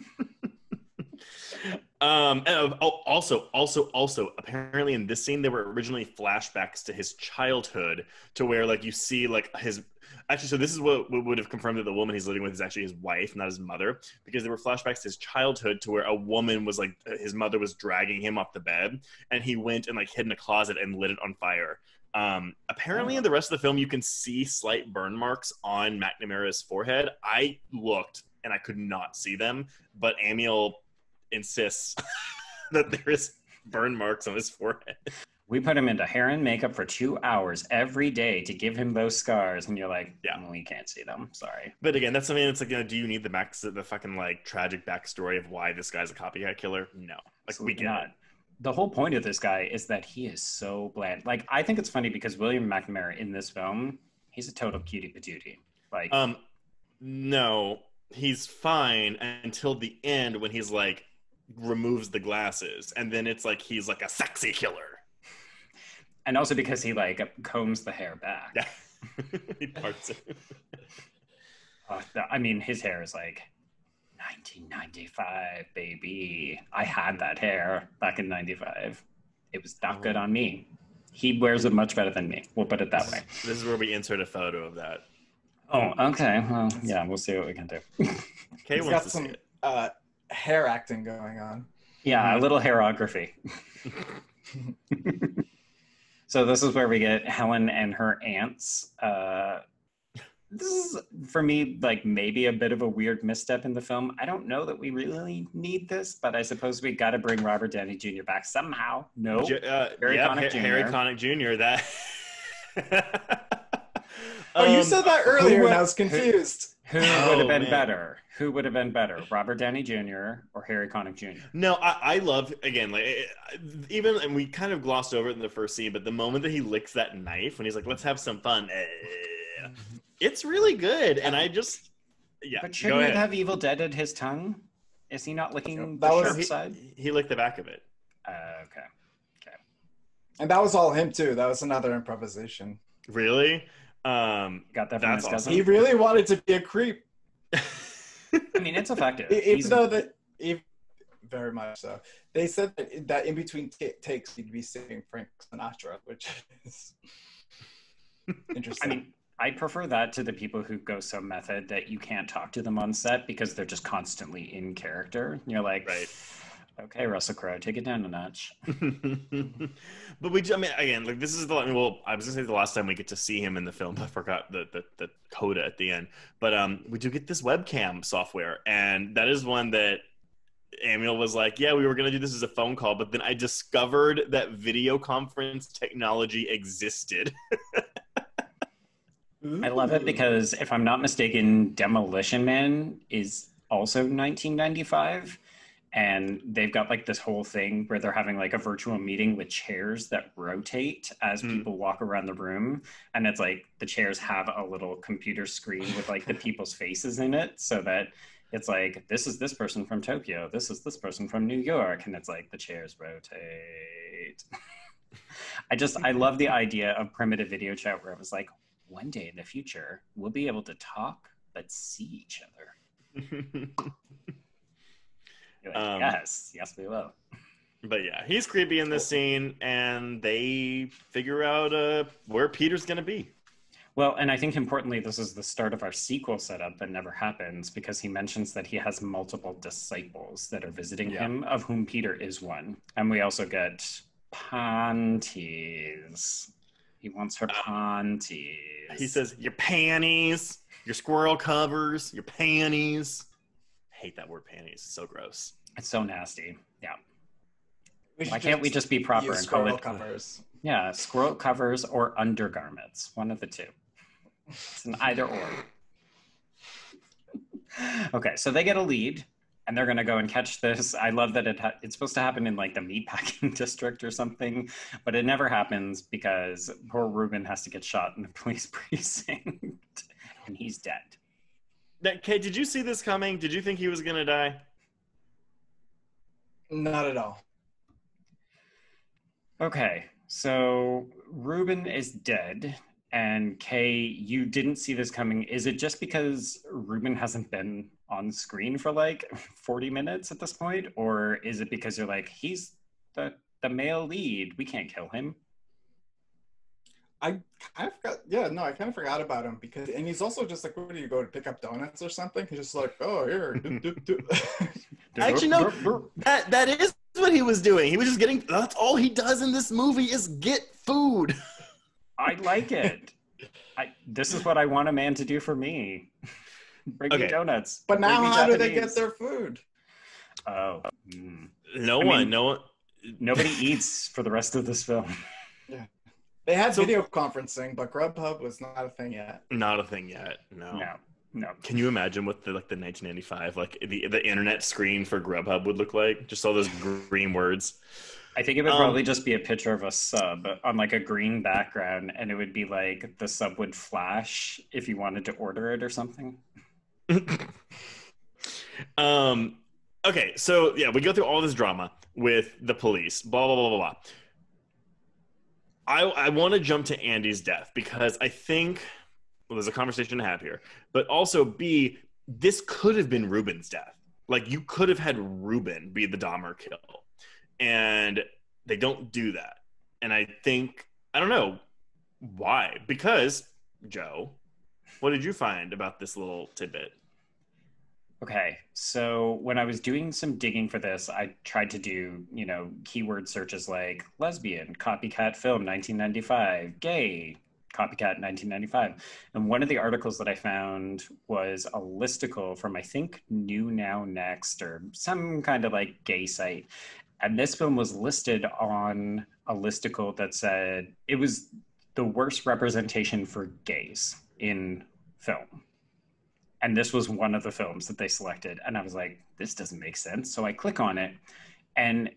And also, apparently in this scene, there were originally flashbacks to his childhood, to where like you see like his. Actually, so this is what would have confirmed that the woman he's living with is actually his wife, not his mother, because there were flashbacks to his childhood to where a woman was like his mother was dragging him off the bed, and he went and like hid in a closet and lit it on fire. Apparently in the rest of the film you can see slight burn marks on McNamara's forehead. I looked and I could not see them, but Amiel insists that there is burn marks on his forehead. We put him into hair and makeup for 2 hours every day to give him those scars, and you're like, yeah, we can't see them. Sorry. But again, that's something that's like, do you need the fucking like tragic backstory of why this guy's a copycat killer? No, like we get it. The whole point of this guy is that he is so bland. Like, I think it's funny because William McNamara in this film, he's a total cutie patootie. Like, no, he's fine until the end when he's like removes the glasses, and then it's like he's like a sexy killer. And also because he like combs the hair back. Yeah. He parts it. I mean, his hair is like 1995, baby. I had that hair back in 95. It was not good on me. He wears it much better than me. We'll put it that way. This is where we insert a photo of that. Oh, okay. Well, yeah, we'll see what we can do. Kay wants to see it. Hair acting going on. Yeah, a little hairography. So this is where we get Helen and her aunts. This is, for me, like maybe a bit of a weird misstep in the film. I don't know that we really need this, but I suppose we got to bring Robert Downey Jr. back somehow. No, Harry Connick Jr. That. You said that earlier, and I was confused. Who would have been better? Who would have been better, Robert Downey Jr. or Harry Connick Jr.? No, I love, again, like even, and we kind of glossed over it in the first scene, but the moment that he licks that knife when he's like, "Let's have some fun," it's really good, and I just, But shouldn't it have Evil Deaded his tongue? Is he not licking That the was- sharp side? He licked the back of it. Okay. And that was all him too. That was another improvisation. Really? Got that from That's his awesome. cousin? He really wanted to be a creep, I mean, it's effective. even though that, very much so. They said that in between takes he'd be singing Frank Sinatra, which is interesting. I mean, I prefer that to the people who go so method that you can't talk to them on set because they're just constantly in character. You're like, Right. Okay, Russell Crowe, take it down a notch. But I mean, again, like this is the. Well, I was gonna say the last time we get to see him in the film. I forgot the coda at the end. But we do get this webcam software, and that is one that Amiel was like, "Yeah, we were gonna do this as a phone call," but then I discovered that video conference technology existed. I love it because, if I'm not mistaken, Demolition Man is also 1995. And they've got like this whole thing where they're having like a virtual meeting with chairs that rotate as people walk around the room. And it's like the chairs have a little computer screen with like the people's faces in it, so that it's like, this is this person from Tokyo, this is this person from New York. And it's like the chairs rotate. I love the idea of primitive video chat where it was like, one day in the future, we'll be able to talk, but see each other. You're like, yes, we will. But yeah, he's creepy in this scene, and they figure out where Peter's going to be. Well, and I think importantly, this is the start of our sequel setup that never happens, because he mentions that he has multiple disciples that are visiting him, of whom Peter is one. And we also get panties. He wants her panties. He says, your panties, your squirrel covers, your panties. Hate that word panties. So gross. It's so nasty. Yeah. We Why can't we just be proper and call it covers? Yeah, squirrel covers or undergarments. One of the two. It's an either or. Okay, so they get a lead and they're going to go and catch this. I love that it's supposed to happen in like the meatpacking district or something, but it never happens because poor Ruben has to get shot in the police precinct and he's dead. Kate, did you see this coming? Did you think he was going to die? Not at all. Okay, so Ruben is dead, and Kay, you didn't see this coming. Is it just because Ruben hasn't been on screen for like 40 minutes at this point? Or is it because you're like, he's the male lead, we can't kill him? I kind of forgot. Yeah, no, I kind of forgot about him and he's also just like, where do you go to pick up donuts or something? He's just like, oh, here. Actually, no, that is what he was doing. He was just getting, that's all he does in this movie is get food. I like it. This is what I want a man to do for me. Bring me donuts. But now how do they get their food? Oh. No one. Nobody eats for the rest of this film. Yeah. They had video conferencing, but Grubhub was not a thing yet. Not a thing yet. No. Can you imagine what the 1995 like the internet screen for Grubhub would look like? Just all those green words. I think it would probably just be a picture of a sub on like a green background, and it would be like the sub would flash if you wanted to order it or something. Okay, so yeah, we go through all this drama with the police. Blah blah blah blah blah. I want to jump to Andy's death because I think there's a conversation to have here. But also, B, this could have been Ruben's death. Like, you could have had Ruben be the Dahmer kill. And they don't do that. And I think, I don't know why. Because, Joe, what did you find about this little tidbit? Okay, so when I was doing some digging for this, I tried to do, keyword searches like lesbian, copycat film, 1995, gay, copycat, 1995. And one of the articles that I found was a listicle from, I think, New Now Next or some kind of like gay site. And this film was listed on a listicle that said it was the worst representation for gays in film. And this was one of the films that they selected. And I was like, this doesn't make sense. So I click on it. And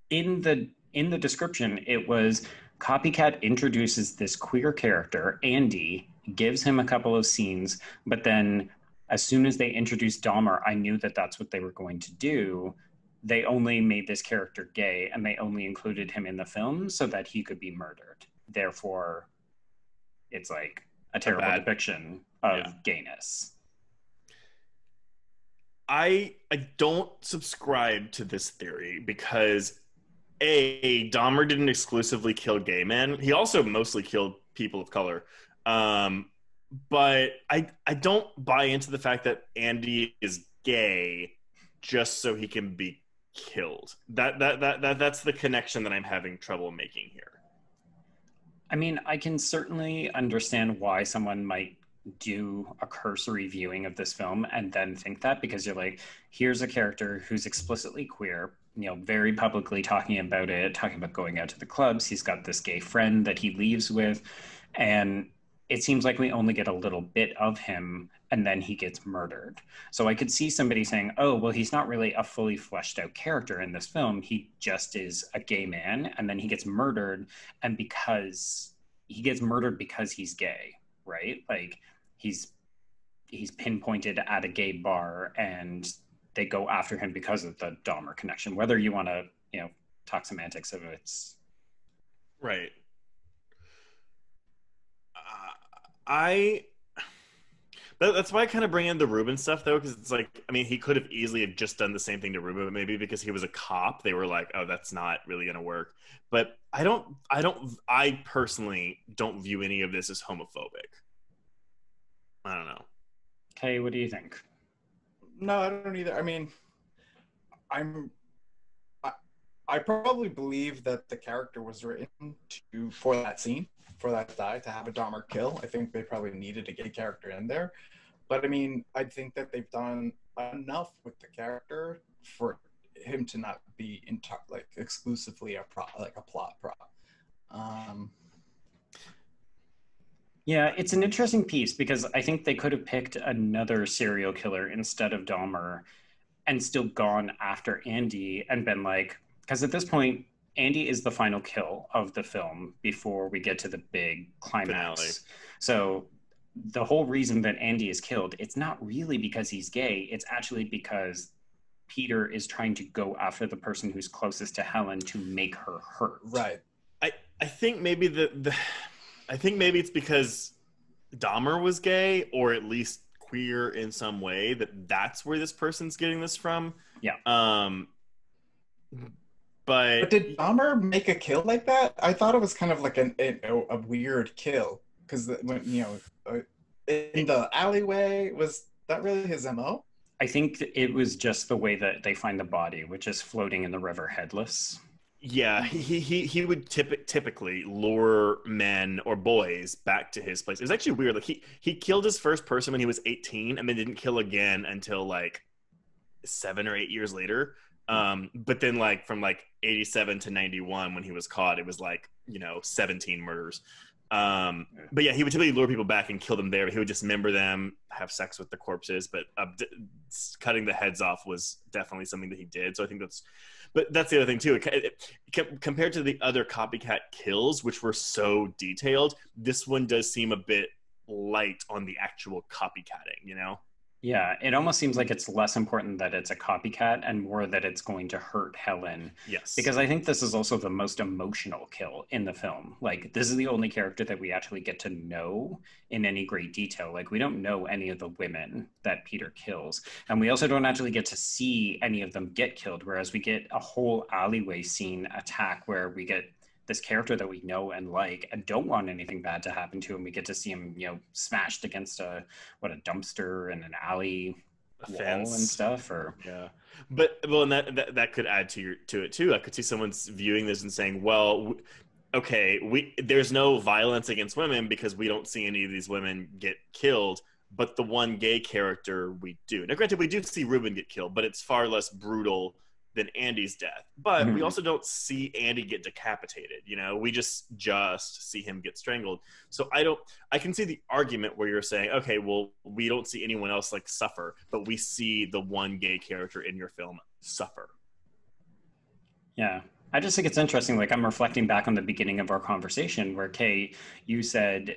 in the description, it was Copycat introduces this queer character, Andy, gives him a couple of scenes, but then as soon as they introduced Dahmer, I knew that that's what they were going to do. They only made this character gay, and they only included him in the film so that he could be murdered. Therefore, it's like a terrible depiction of gayness. I don't subscribe to this theory because Dahmer didn't exclusively kill gay men. He also mostly killed people of color. But I don't buy into the fact that Andy is gay just so he can be killed. That's the connection that I'm having trouble making here. I mean, I can certainly understand why someone might do a cursory viewing of this film and then think that, because you're like, here's a character who's explicitly queer, you know, very publicly talking about it, talking about going out to the clubs. He's got this gay friend that he leaves with, and it seems like we only get a little bit of him and then he gets murdered. So I could see somebody saying, oh, well, he's not really a fully fleshed out character in this film. He just is a gay man, and then he gets murdered, and because he gets murdered because he's gay, right? Like he's pinpointed at a gay bar and they go after him because of the Dahmer connection. Whether you want to, you know, talk semantics of it, it's right. That's why I kind of bring in the Ruben stuff, though, because it's like, I mean, he could have easily have just done the same thing to Ruben, but maybe because he was a cop, they were like, oh, that's not really going to work. But I personally don't view any of this as homophobic. I don't know. Okay, what do you think? No, I don't either. I mean, I probably believe that the character was written for that scene, for that die, to have a Dahmer kill. I think they probably needed a gay character in there. But I mean, I think that they've done enough with the character for him to not be like exclusively a plot prop. Yeah, it's an interesting piece because I think they could have picked another serial killer instead of Dahmer and still gone after Andy and been like, because at this point, Andy is the final kill of the film before we get to the big climax. Finale. So the whole reason that Andy is killed, it's not really because he's gay. It's actually because Peter is trying to go after the person who's closest to Helen to make her hurt. Right. I think maybe I think maybe it's because Dahmer was gay, or at least queer in some way, that's where this person's getting this from. Yeah. But did Dahmer make a kill like that? I thought it was kind of like a weird kill, because when, you know, in the alleyway, was that really his MO? I think it was just the way that they find the body, which is floating in the river headless. Yeah, he would typically lure men or boys back to his place. It was actually weird. Like he killed his first person when he was 18, and then didn't kill again until like 7 or 8 years later. But then like from like 87 to 91 when he was caught, it was like, you know, 17 murders. But yeah, he would typically lure people back and kill them there. He would dismember them, have sex with the corpses, but cutting the heads off was definitely something that he did. So I think that's the other thing too. Compared to the other copycat kills, which were so detailed, this one does seem a bit light on the actual copycatting, you know? Yeah, it almost seems like it's less important that it's a copycat and more that it's going to hurt Helen. Yes. Because I think this is also the most emotional kill in the film. Like, this is the only character that we actually get to know in any great detail. Like, we don't know any of the women that Peter kills. And we also don't actually get to see any of them get killed, whereas we get a whole alleyway scene attack where we get this character that we know and like and don't want anything bad to happen to him. We get to see him, you know, smashed against a dumpster in an alley wall and stuff. Or yeah, but well, and that could add to it too. I could see someone's viewing this and saying, well, okay, there's no violence against women because we don't see any of these women get killed, but the one gay character we do. Now, granted, we do see Ruben get killed, but it's far less brutal than Andy's death. But we also don't see Andy get decapitated, you know? We just see him get strangled. So I can see the argument where you're saying, okay, well, we don't see anyone else like suffer, but we see the one gay character in your film suffer. Yeah. I just think it's interesting. Like, I'm reflecting back on the beginning of our conversation where, Kay, you said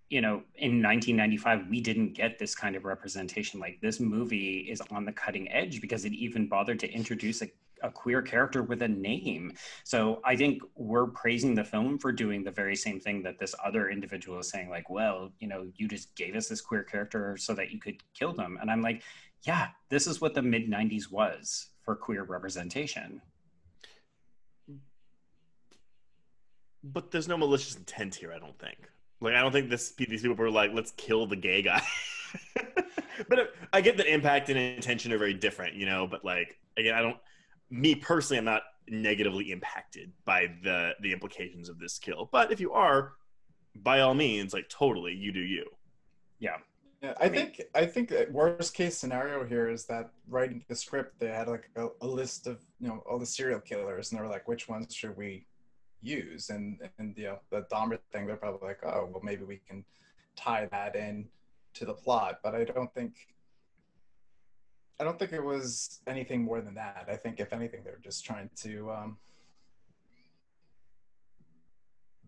you know, in 1995, we didn't get this kind of representation. Like, this movie is on the cutting edge because it even bothered to introduce a queer character with a name. So I think we're praising the film for doing the very same thing that this other individual is saying, like, well, you know, you just gave us this queer character so that you could kill them. And I'm like, yeah, this is what the mid 90s was for queer representation. But there's no malicious intent here, I don't think. Like, I don't think these people were like, let's kill the gay guy. But I get that impact and intention are very different, you know, but like, again, me personally, I'm not negatively impacted by the implications of this kill. But if you are, by all means, like, totally, you do you. Yeah. Yeah, I think the worst case scenario here is that writing the script, they had like a list of, you know, all the serial killers, and they were like, which ones should we use? And you know, the Dahmer thing, they're probably like, oh, well, maybe we can tie that in to the plot. But I don't think it was anything more than that. I think if anything, they're just trying to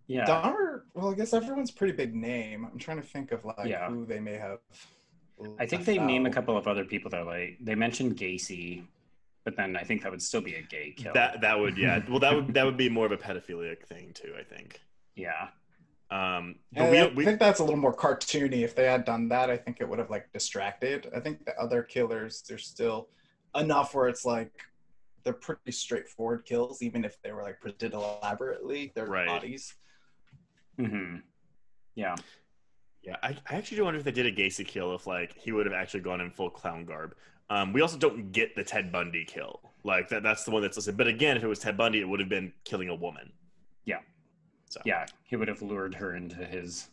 Yeah. Dahmer, well, I guess everyone's a pretty big name. I'm trying to think of like Yeah. who they may have. I think they name a couple of other people that, like, they mentioned Gacy, but then I think that would still be a gay kill. That would, yeah. Well, that would be more of a pedophilic thing too, I think. Yeah. But I think that's a little more cartoony. If they had done that, I think it would have like distracted. I think the other killers, there's still enough where it's like they're pretty straightforward kills, even if they were like presented elaborately. Their bodies. Mm-hmm. Yeah. Yeah, I actually do wonder if they did a Gacy kill, if like he would have actually gone in full clown garb. We also don't get the Ted Bundy kill. Like that's the one that's listed. But again, if it was Ted Bundy, it would have been killing a woman. Yeah. So yeah, he would have lured her into his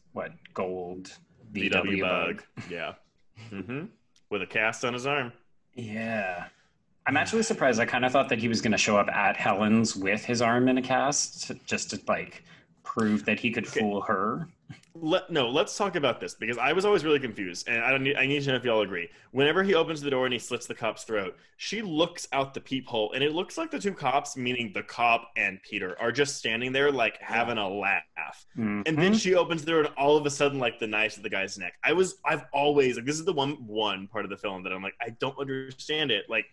gold VW bug. Yeah. Mm-hmm. With a cast on his arm. Yeah. I'm actually surprised. I kind of thought that he was going to show up at Helen's with his arm in a cast, just to like prove that he could fool her. Let's talk about this, because I was always really confused, and I need to know if y'all agree. Whenever he opens the door and he slits the cop's throat, she looks out the peephole, and it looks like the two cops, meaning the cop and Peter, are just standing there like having a laugh. Mm-hmm. And then she opens the door, and all of a sudden, like, the knife's at the guy's neck. I've always, like, this is the one part of the film that I'm like, I don't understand it. Like,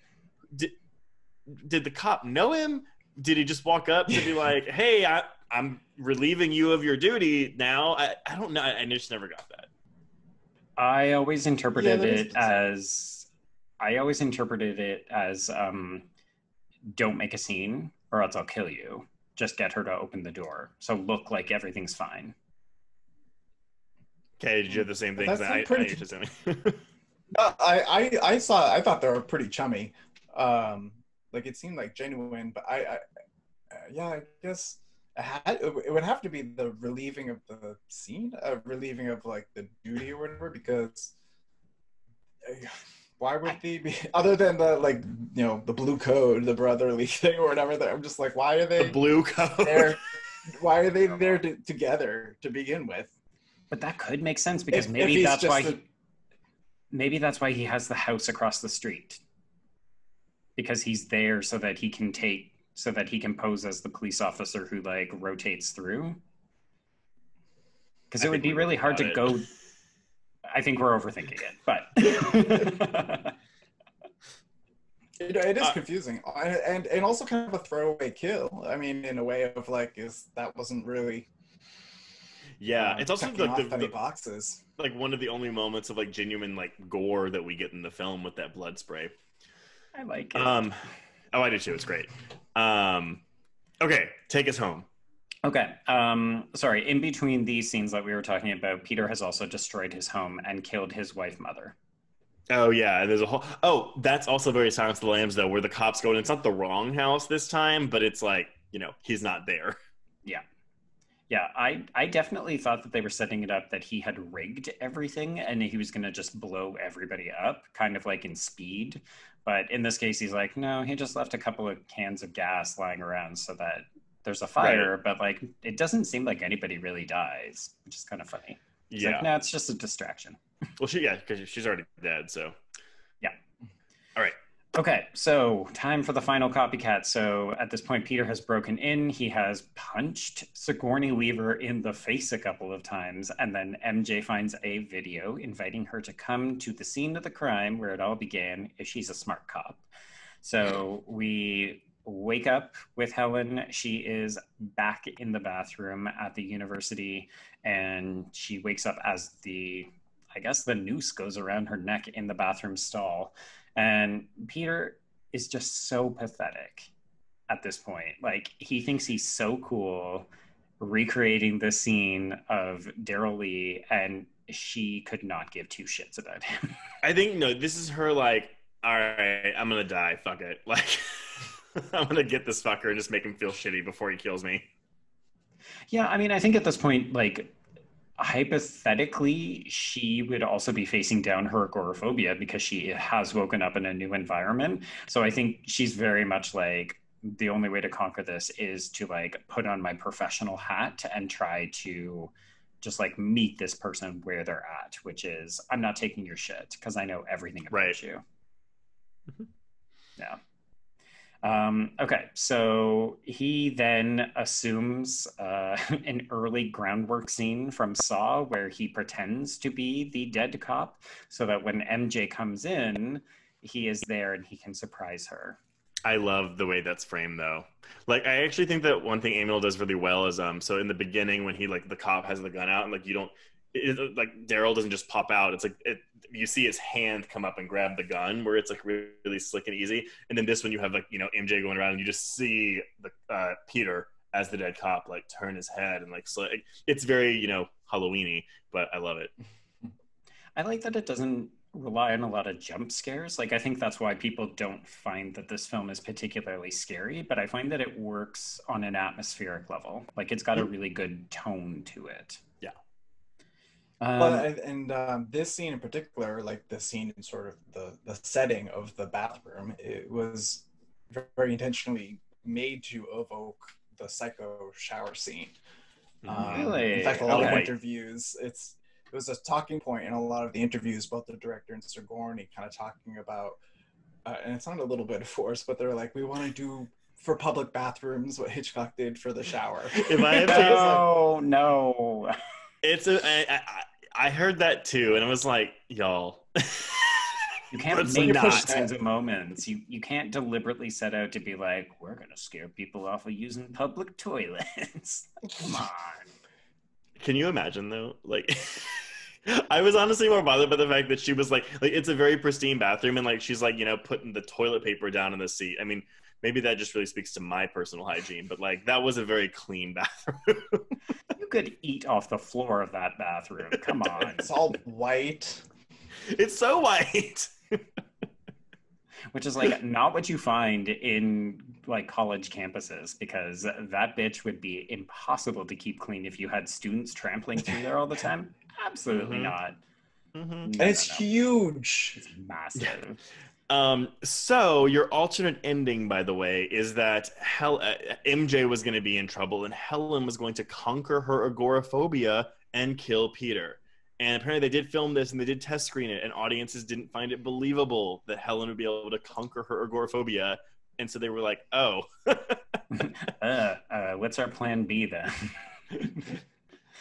did the cop know him? Did he just walk up to be like, hey, I'm relieving you of your duty now? I don't know. I just never got that. I always interpreted it as don't make a scene or else I'll kill you. Just get her to open the door. So look like everything's fine. Okay, did you have the same thing? I thought they were pretty chummy. Like, it seemed like genuine, but I guess it would have to be the relieving of the scene, relieving of like the duty or whatever, because why would they be, other than the, like, you know, the blue code, the brotherly thing or whatever, that I'm just like, why are they the blue code there? Why are they there together to begin with? But that could make sense, because maybe that's why he has the house across the street, because he's there so that he can pose as the police officer who like rotates through. Because it would be really hard to go. I think we're overthinking it, but it is confusing, and also kind of a throwaway kill. I mean, in a way of like, that wasn't really. Yeah, it's also like the boxes. Like one of the only moments of like genuine like gore that we get in the film with that blood spray. I like it. I do too. It's great. Okay, take us home. Okay. Sorry. In between these scenes that we were talking about, Peter has also destroyed his home and killed his wife, mother. Oh yeah, there's a whole. Oh, that's also very Silence of the Lambs though, where the cops go in. It's not the wrong house this time, but it's like, you know, he's not there. Yeah. Yeah, I definitely thought that they were setting it up that he had rigged everything and he was going to just blow everybody up, kind of like in Speed. But in this case, he's like, no, he just left a couple of cans of gas lying around so that there's a fire. Right. But like, it doesn't seem like anybody really dies, which is kind of funny. It's like, no, it's just a distraction. Well, because she's already dead, so. Yeah. All right. Okay, so time for the final copycat. So at this point, Peter has broken in. He has punched Sigourney Weaver in the face a couple of times. And then MJ finds a video inviting her to come to the scene of the crime where it all began if she's a smart cop. So we wake up with Helen. She is back in the bathroom at the university. And she wakes up as I guess the noose goes around her neck in the bathroom stall. And Peter is just so pathetic at this point. Like, he thinks he's so cool recreating the scene of Daryl Lee, and she could not give two shits about him. I think, no, this is her like, all right, I'm going to die. Fuck it. Like, I'm going to get this fucker and just make him feel shitty before he kills me. Yeah, I mean, I think at this point, like, hypothetically, she would also be facing down her agoraphobia because she has woken up in a new environment. So I think she's very much like, the only way to conquer this is to like put on my professional hat and try to just like meet this person where they're at, which is, I'm not taking your shit because I know everything about you. Mm-hmm. Yeah. Okay, so he then assumes an early groundwork scene from Saw where he pretends to be the dead cop so that when MJ comes in, he is there and he can surprise her. I love the way that's framed, though. Like, I actually think that one thing Amiel does really well is, so in the beginning when he, like, the cop has the gun out and, like, like, Daryl doesn't just pop out. It's like, you see his hand come up and grab the gun where it's like really slick and easy. And then this one you have like, MJ going around and you just see the Peter as the dead cop, like turn his head and like, it's very, Halloween-y, but I love it. I like that it doesn't rely on a lot of jump scares. Like, I think that's why people don't find that this film is particularly scary, but I find that it works on an atmospheric level. Like, it's got a really good tone to it. Yeah. This scene in particular, like the scene in sort of the setting of the bathroom, it was very intentionally made to evoke the psycho shower scene. Really? In fact, a lot of interviews, it was a talking point in a lot of the interviews, both the director and Sigourney kind of talking about, and it sounded a little bit forced, but they're like, we want to do for public bathrooms what Hitchcock did for the shower. No. I heard that too, and I was like, y'all. You can't make those kinds of moments. You can't deliberately set out to be like, we're going to scare people off of using public toilets. Come on. Can you imagine, though? Like, I was honestly more bothered by the fact that she was like, it's a very pristine bathroom, and like, she's like, putting the toilet paper down in the seat. I mean, maybe that just really speaks to my personal hygiene, but like, that was a very clean bathroom. You could eat off the floor of that bathroom. Come on. It's all white. It's so white. Which is like not what you find in like college campuses, because that bitch would be impossible to keep clean if you had students trampling through there all the time. Absolutely not. Mm-hmm. And it's huge. It's massive. So your alternate ending, by the way, is that MJ was going to be in trouble and Helen was going to conquer her agoraphobia and kill Peter. And apparently they did film this and they did test screen it, and audiences didn't find it believable that Helen would be able to conquer her agoraphobia. And so they were like, oh. What's our plan B then?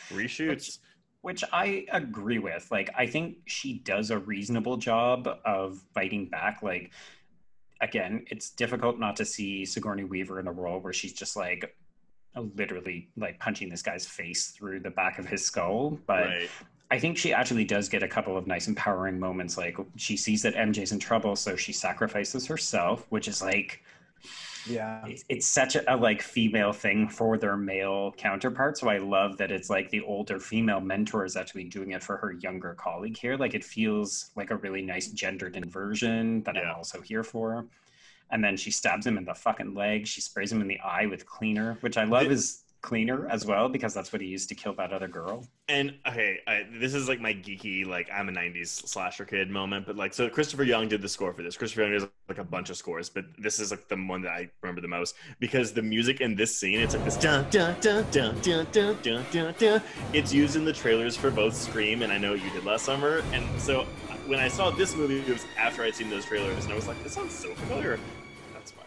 Reshoots. Which I agree with. Like, I think she does a reasonable job of fighting back. Like, again, it's difficult not to see Sigourney Weaver in a role where she's just like literally like punching this guy's face through the back of his skull. But right. I think she actually does get a couple of nice empowering moments. Like, she sees that MJ's in trouble, so she sacrifices herself, which is like, yeah, it's such a like female thing for their male counterpart. So I love that it's like the older female mentor is actually doing it for her younger colleague here. Like, it feels like a really nice gendered inversion that I'm also here for. And then she stabs him in the fucking leg. She sprays him in the eye with cleaner, which I love is cleaner as well, because that's what he used to kill that other girl. And okay, this is like my geeky, like I'm a 90s slasher kid moment, but like, so Christopher Young did the score for this. Christopher Young does like a bunch of scores, but this is like the one that I remember the most, because the music in this scene, it's like this dun dun dun dun dun dun dun dun dun. It's used in the trailers for both Scream and I Know What You Did Last Summer, and so when I saw this movie, it was after I'd seen those trailers, and I was like, this sounds so familiar. That's fine.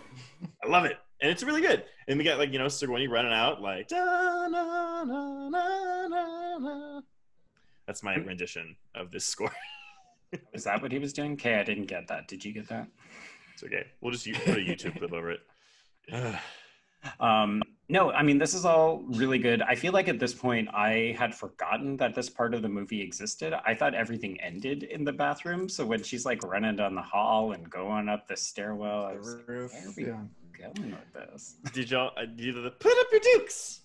I love it. And it's really good. And we got, like, you know, Sigourney running out, like, da, na, na, na, na, na. That's my rendition of this score. Is that what he was doing? Okay, I didn't get that. Did you get that? It's okay. We'll just put a YouTube clip over it. No, I mean, this is all really good. I feel like at this point, I had forgotten that this part of the movie existed. I thought everything ended in the bathroom. So when she's like running down the hall and going up the stairwell, I was like, where are we going with this? Did y'all put up your dukes?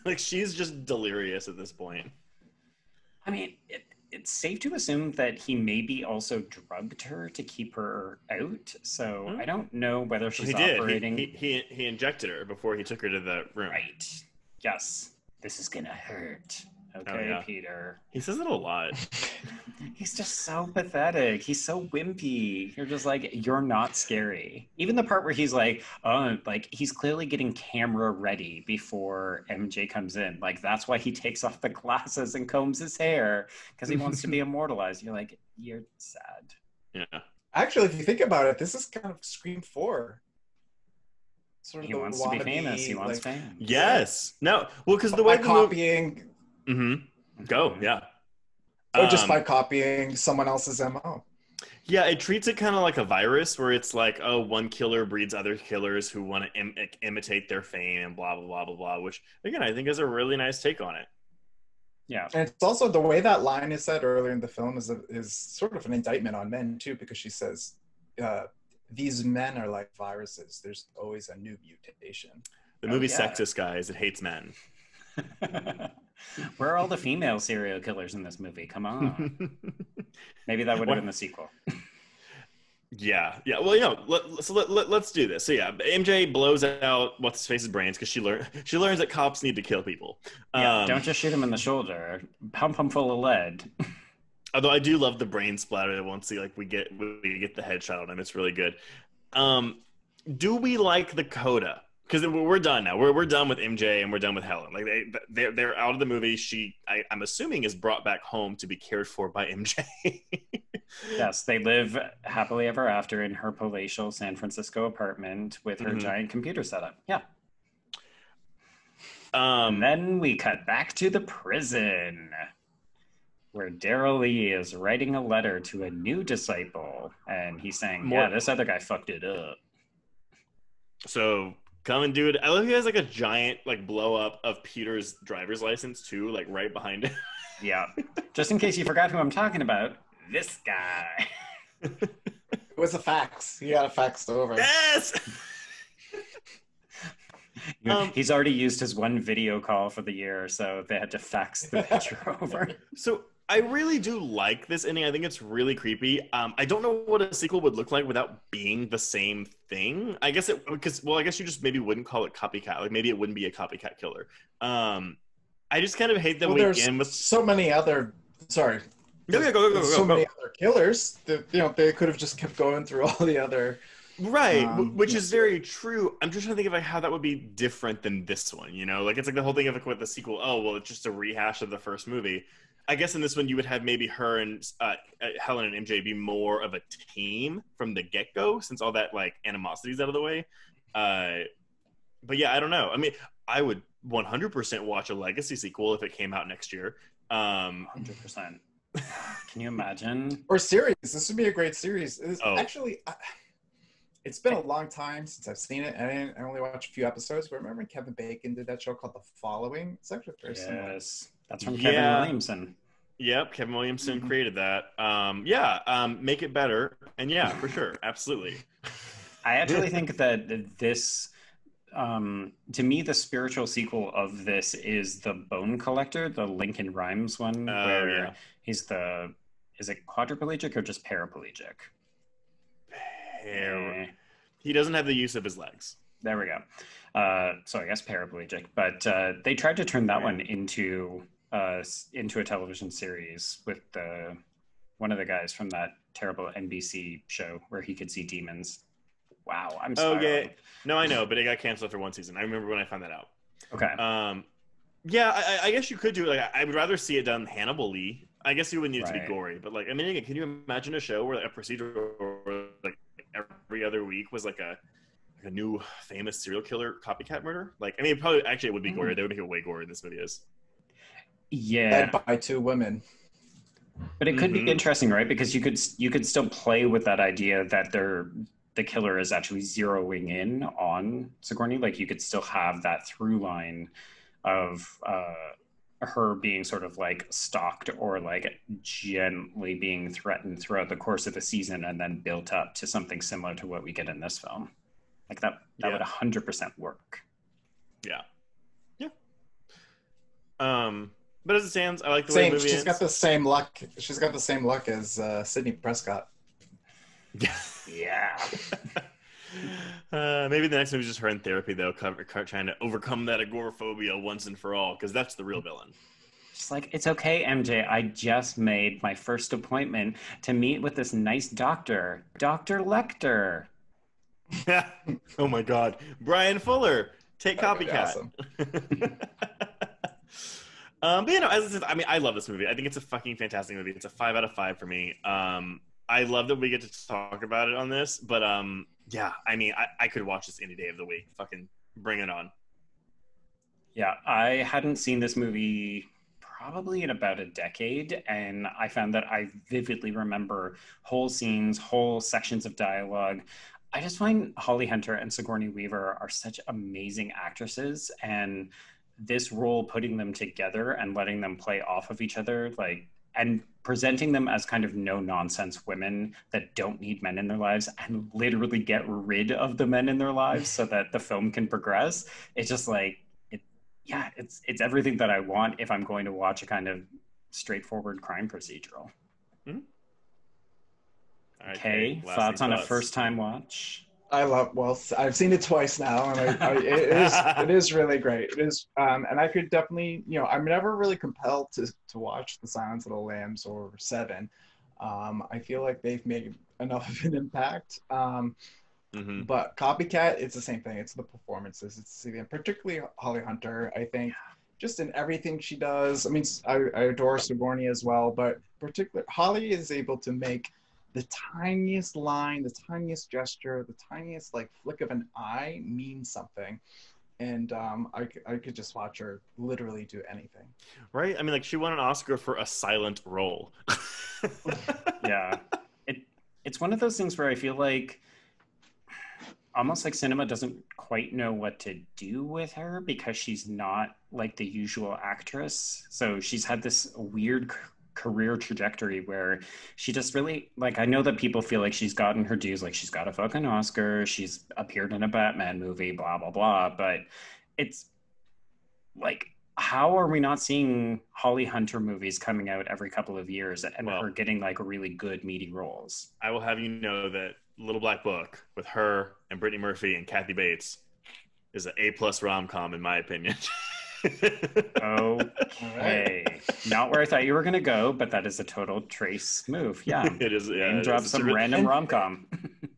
Like, she's just delirious at this point. I mean, it's safe to assume that he maybe also drugged her to keep her out. So I don't know whether she's operating. He injected her before he took her to the room. Right. Yes. This is gonna hurt. Okay, Peter. He says it a lot. He's just so pathetic. He's so wimpy. You're just like, you're not scary. Even the part where he's like, oh, like he's clearly getting camera ready before MJ comes in. Like, that's why he takes off the glasses and combs his hair, because he wants to be immortalized. You're like, you're sad. Yeah. Actually, if you think about it, this is kind of Scream 4. Sort of he wants to be famous. He wants fame. Yes. No. Well, because the way the copying. Go, yeah. Or just by copying someone else's MO. Yeah, it treats it kind of like a virus where it's like, oh, one killer breeds other killers who want to imitate their fame and blah, blah, blah, blah, blah, which, again, I think is a really nice take on it. Yeah. And it's also the way that line is said earlier in the film is sort of an indictment on men, too, because she says, these men are like viruses. There's always a new mutation. The movie's sexist, guys. It hates men. Where are all the female serial killers in this movie? Come on. Maybe that would have been the sequel. Yeah. Well, you know, let's do this. So yeah, MJ blows out what's his face's brains because she learns that cops need to kill people. Don't just shoot him in the shoulder. Pump him full of lead. Although I do love the brain splatter that once we get the headshot on him, it's really good. Do we like the coda? Because we're done now. We're done with MJ and we're done with Helen. Like they're out of the movie. I'm assuming is brought back home to be cared for by MJ. Yes, they live happily ever after in her palatial San Francisco apartment with her giant computer setup. Yeah. And then we cut back to the prison, where Daryl Lee is writing a letter to a new disciple, and he's saying, this other guy fucked it up. So come and do it. I love he has like a giant like blow up of Peter's driver's license too, like right behind him. Yeah. Just in case you forgot who I'm talking about, this guy. It was a fax. He got a faxed over. Yes! He's already used his one video call for the year, so they had to fax the picture over. So I really do like this ending. I think it's really creepy. I don't know what a sequel would look like without being the same thing. I guess I guess you just maybe wouldn't call it copycat. Like maybe it wouldn't be a copycat killer. I just kind of hate that we end with so many other. Sorry. Go. Many other killers that they could have just kept going through all the other. Right, which is very true. I'm just trying to think of like how that would be different than this one. You know, like it's like the whole thing of like with the sequel. Oh well, it's just a rehash of the first movie. I guess in this one you would have maybe her and Helen and MJ be more of a team from the get-go, since all that like animosity is out of the way. But yeah, I don't know. I mean, I would 100% watch a Legacy sequel if it came out next year. 100%. Can you imagine? Or series. This would be a great series. Actually, it's been a long time since I've seen it. I only watched a few episodes, but remember when Kevin Bacon did that show called The Following? It's actually very similar. Yes. That's from Kevin Williamson. Yep, Kevin Williamson created that. Make it better. And yeah, for sure. Absolutely. I actually think that this, to me, the spiritual sequel of this is The Bone Collector, the Lincoln Rhymes one, where he's is it quadriplegic or just paraplegic? He doesn't have the use of his legs. There we go. So I guess paraplegic, but they tried to turn that one into a television series with one of the guys from that terrible NBC show where he could see demons. Wow, I'm sorry. Okay, no, I know, but it got canceled after one season. I remember when I found that out. Okay. I guess you could do it. Like I would rather see it done Hannibal Lee. I guess you would need it to be Right. gory, but like, I mean, again, can you imagine a show where like, a procedural where, like every other week was like a new famous serial killer copycat murder? Like, I mean, probably actually it would be gory. They would make it way gory than this movie is. Yeah, Led by two women. but it could be interesting, right? Because you could still play with that idea that the killer is actually zeroing in on Sigourney. Like you could still have that through line of her being sort of like stalked or like gently being threatened throughout the course of the season, and then built up to something similar to what we get in this film. Like that would 100% work. Yeah. But as it stands, I like the way the movie She's ends. got the same luck. She's got the same luck as Sidney Prescott. Yeah. Maybe the next movie is just her in therapy, though, trying to overcome that agoraphobia once and for all, because that's the real villain. Just like, it's okay, MJ. I just made my first appointment to meet with this nice doctor, Dr. Lecter. Oh my God, Brian Fuller, take Copycat. Awesome. But you know, as I said, I mean, I love this movie. I think it's a fucking fantastic movie. It's a 5 out of 5 for me. I love that we get to talk about it on this, but yeah, I mean, I could watch this any day of the week. Fucking bring it on. Yeah, I hadn't seen this movie probably in about a decade, and I found that I vividly remember whole scenes, whole sections of dialogue. I just find Holly Hunter and Sigourney Weaver are such amazing actresses, and this role, putting them together and letting them play off of each other, like, and presenting them as kind of no-nonsense women that don't need men in their lives and literally get rid of the men in their lives so that the film can progress. It's just like, it's everything that I want if I'm going to watch a kind of straightforward crime procedural. Mm-hmm. Right, okay, thoughts on a first-time watch? I've seen it twice now, and it is really great. It is, and I could definitely, I'm never really compelled to watch The Silence of the Lambs or Seven. I feel like they've made enough of an impact. But Copycat, it's the same thing. It's the performances. It's particularly Holly Hunter. I think just in everything she does. I mean, I adore Sigourney as well, but particularly Holly is able to make the tiniest line, the tiniest gesture, the tiniest like flick of an eye mean something. And I could just watch her literally do anything. Right? I mean, like, she won an Oscar for a silent role. Yeah. It's one of those things where I feel like almost like cinema doesn't quite know what to do with her because she's not like the usual actress. So she's had this weird career trajectory where she just really, like, I know that people feel like she's gotten her dues, like she's got a fucking Oscar, she's appeared in a Batman movie, blah blah blah, but it's like, how are we not seeing Holly Hunter movies coming out every couple of years and her getting like really good meaty roles? I will have you know that Little Black Book with her and Brittany Murphy and Kathy Bates is an A+ rom-com in my opinion. Okay. Not where I thought you were going to go, but that is a total Trace move. Yeah. It is. Yeah, Name drop some random rom-com.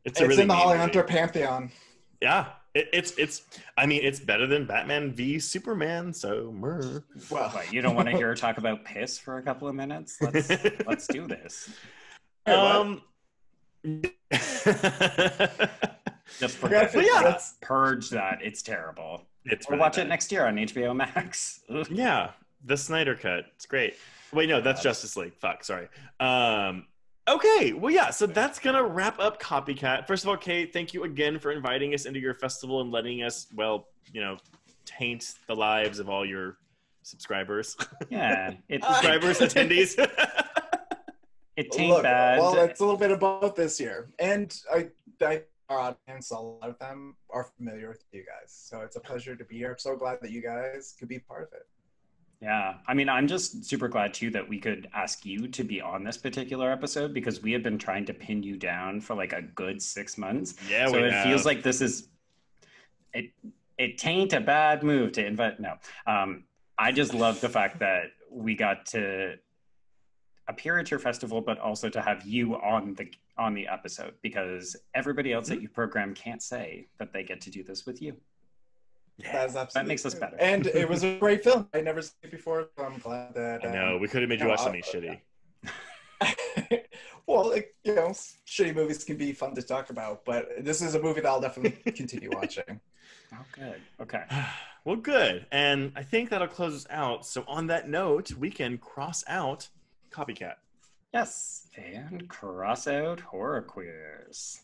It's in the Holly Hunter pantheon. Yeah. It's I mean, it's better than Batman v Superman, so Well, you don't want to hear her talk about piss for a couple of minutes? Let's do this. Just forget it. Purge that. It's terrible. We'll watch it next year on HBO Max. Yeah, the Snyder Cut. It's great. Wait, no, that's Justice League. Fuck, sorry. Okay, well, yeah, so that's going to wrap up Copycat. First of all, Kate, thank you again for inviting us into your festival and letting us, taint the lives of all your subscribers. Yeah. Subscribers, attendees. It ain't bad. Well, it's a little bit of both this year. And our audience, a lot of them are familiar with you guys. So it's a pleasure to be here. I'm so glad that you guys could be part of it. Yeah. I mean, I'm just super glad, too, that we could ask you to be on this particular episode because we have been trying to pin you down for like a good 6 months. Yeah, so it feels like this is... It tain't a bad move to invite... No. I just love the fact that we got to appear at your festival, but also to have you on the episode because everybody else at your program can't say that they get to do this with you. Yeah, that makes us better. And it was a great film. I never seen it before, so I'm glad that... I know, we could have made you watch something shitty. Well, like, you know, shitty movies can be fun to talk about, but this is a movie that I'll definitely continue watching. Oh, good. Okay. Well, good. And I think that'll close us out. So on that note, we can cross out Copycat. Yes. And cross out horror queers.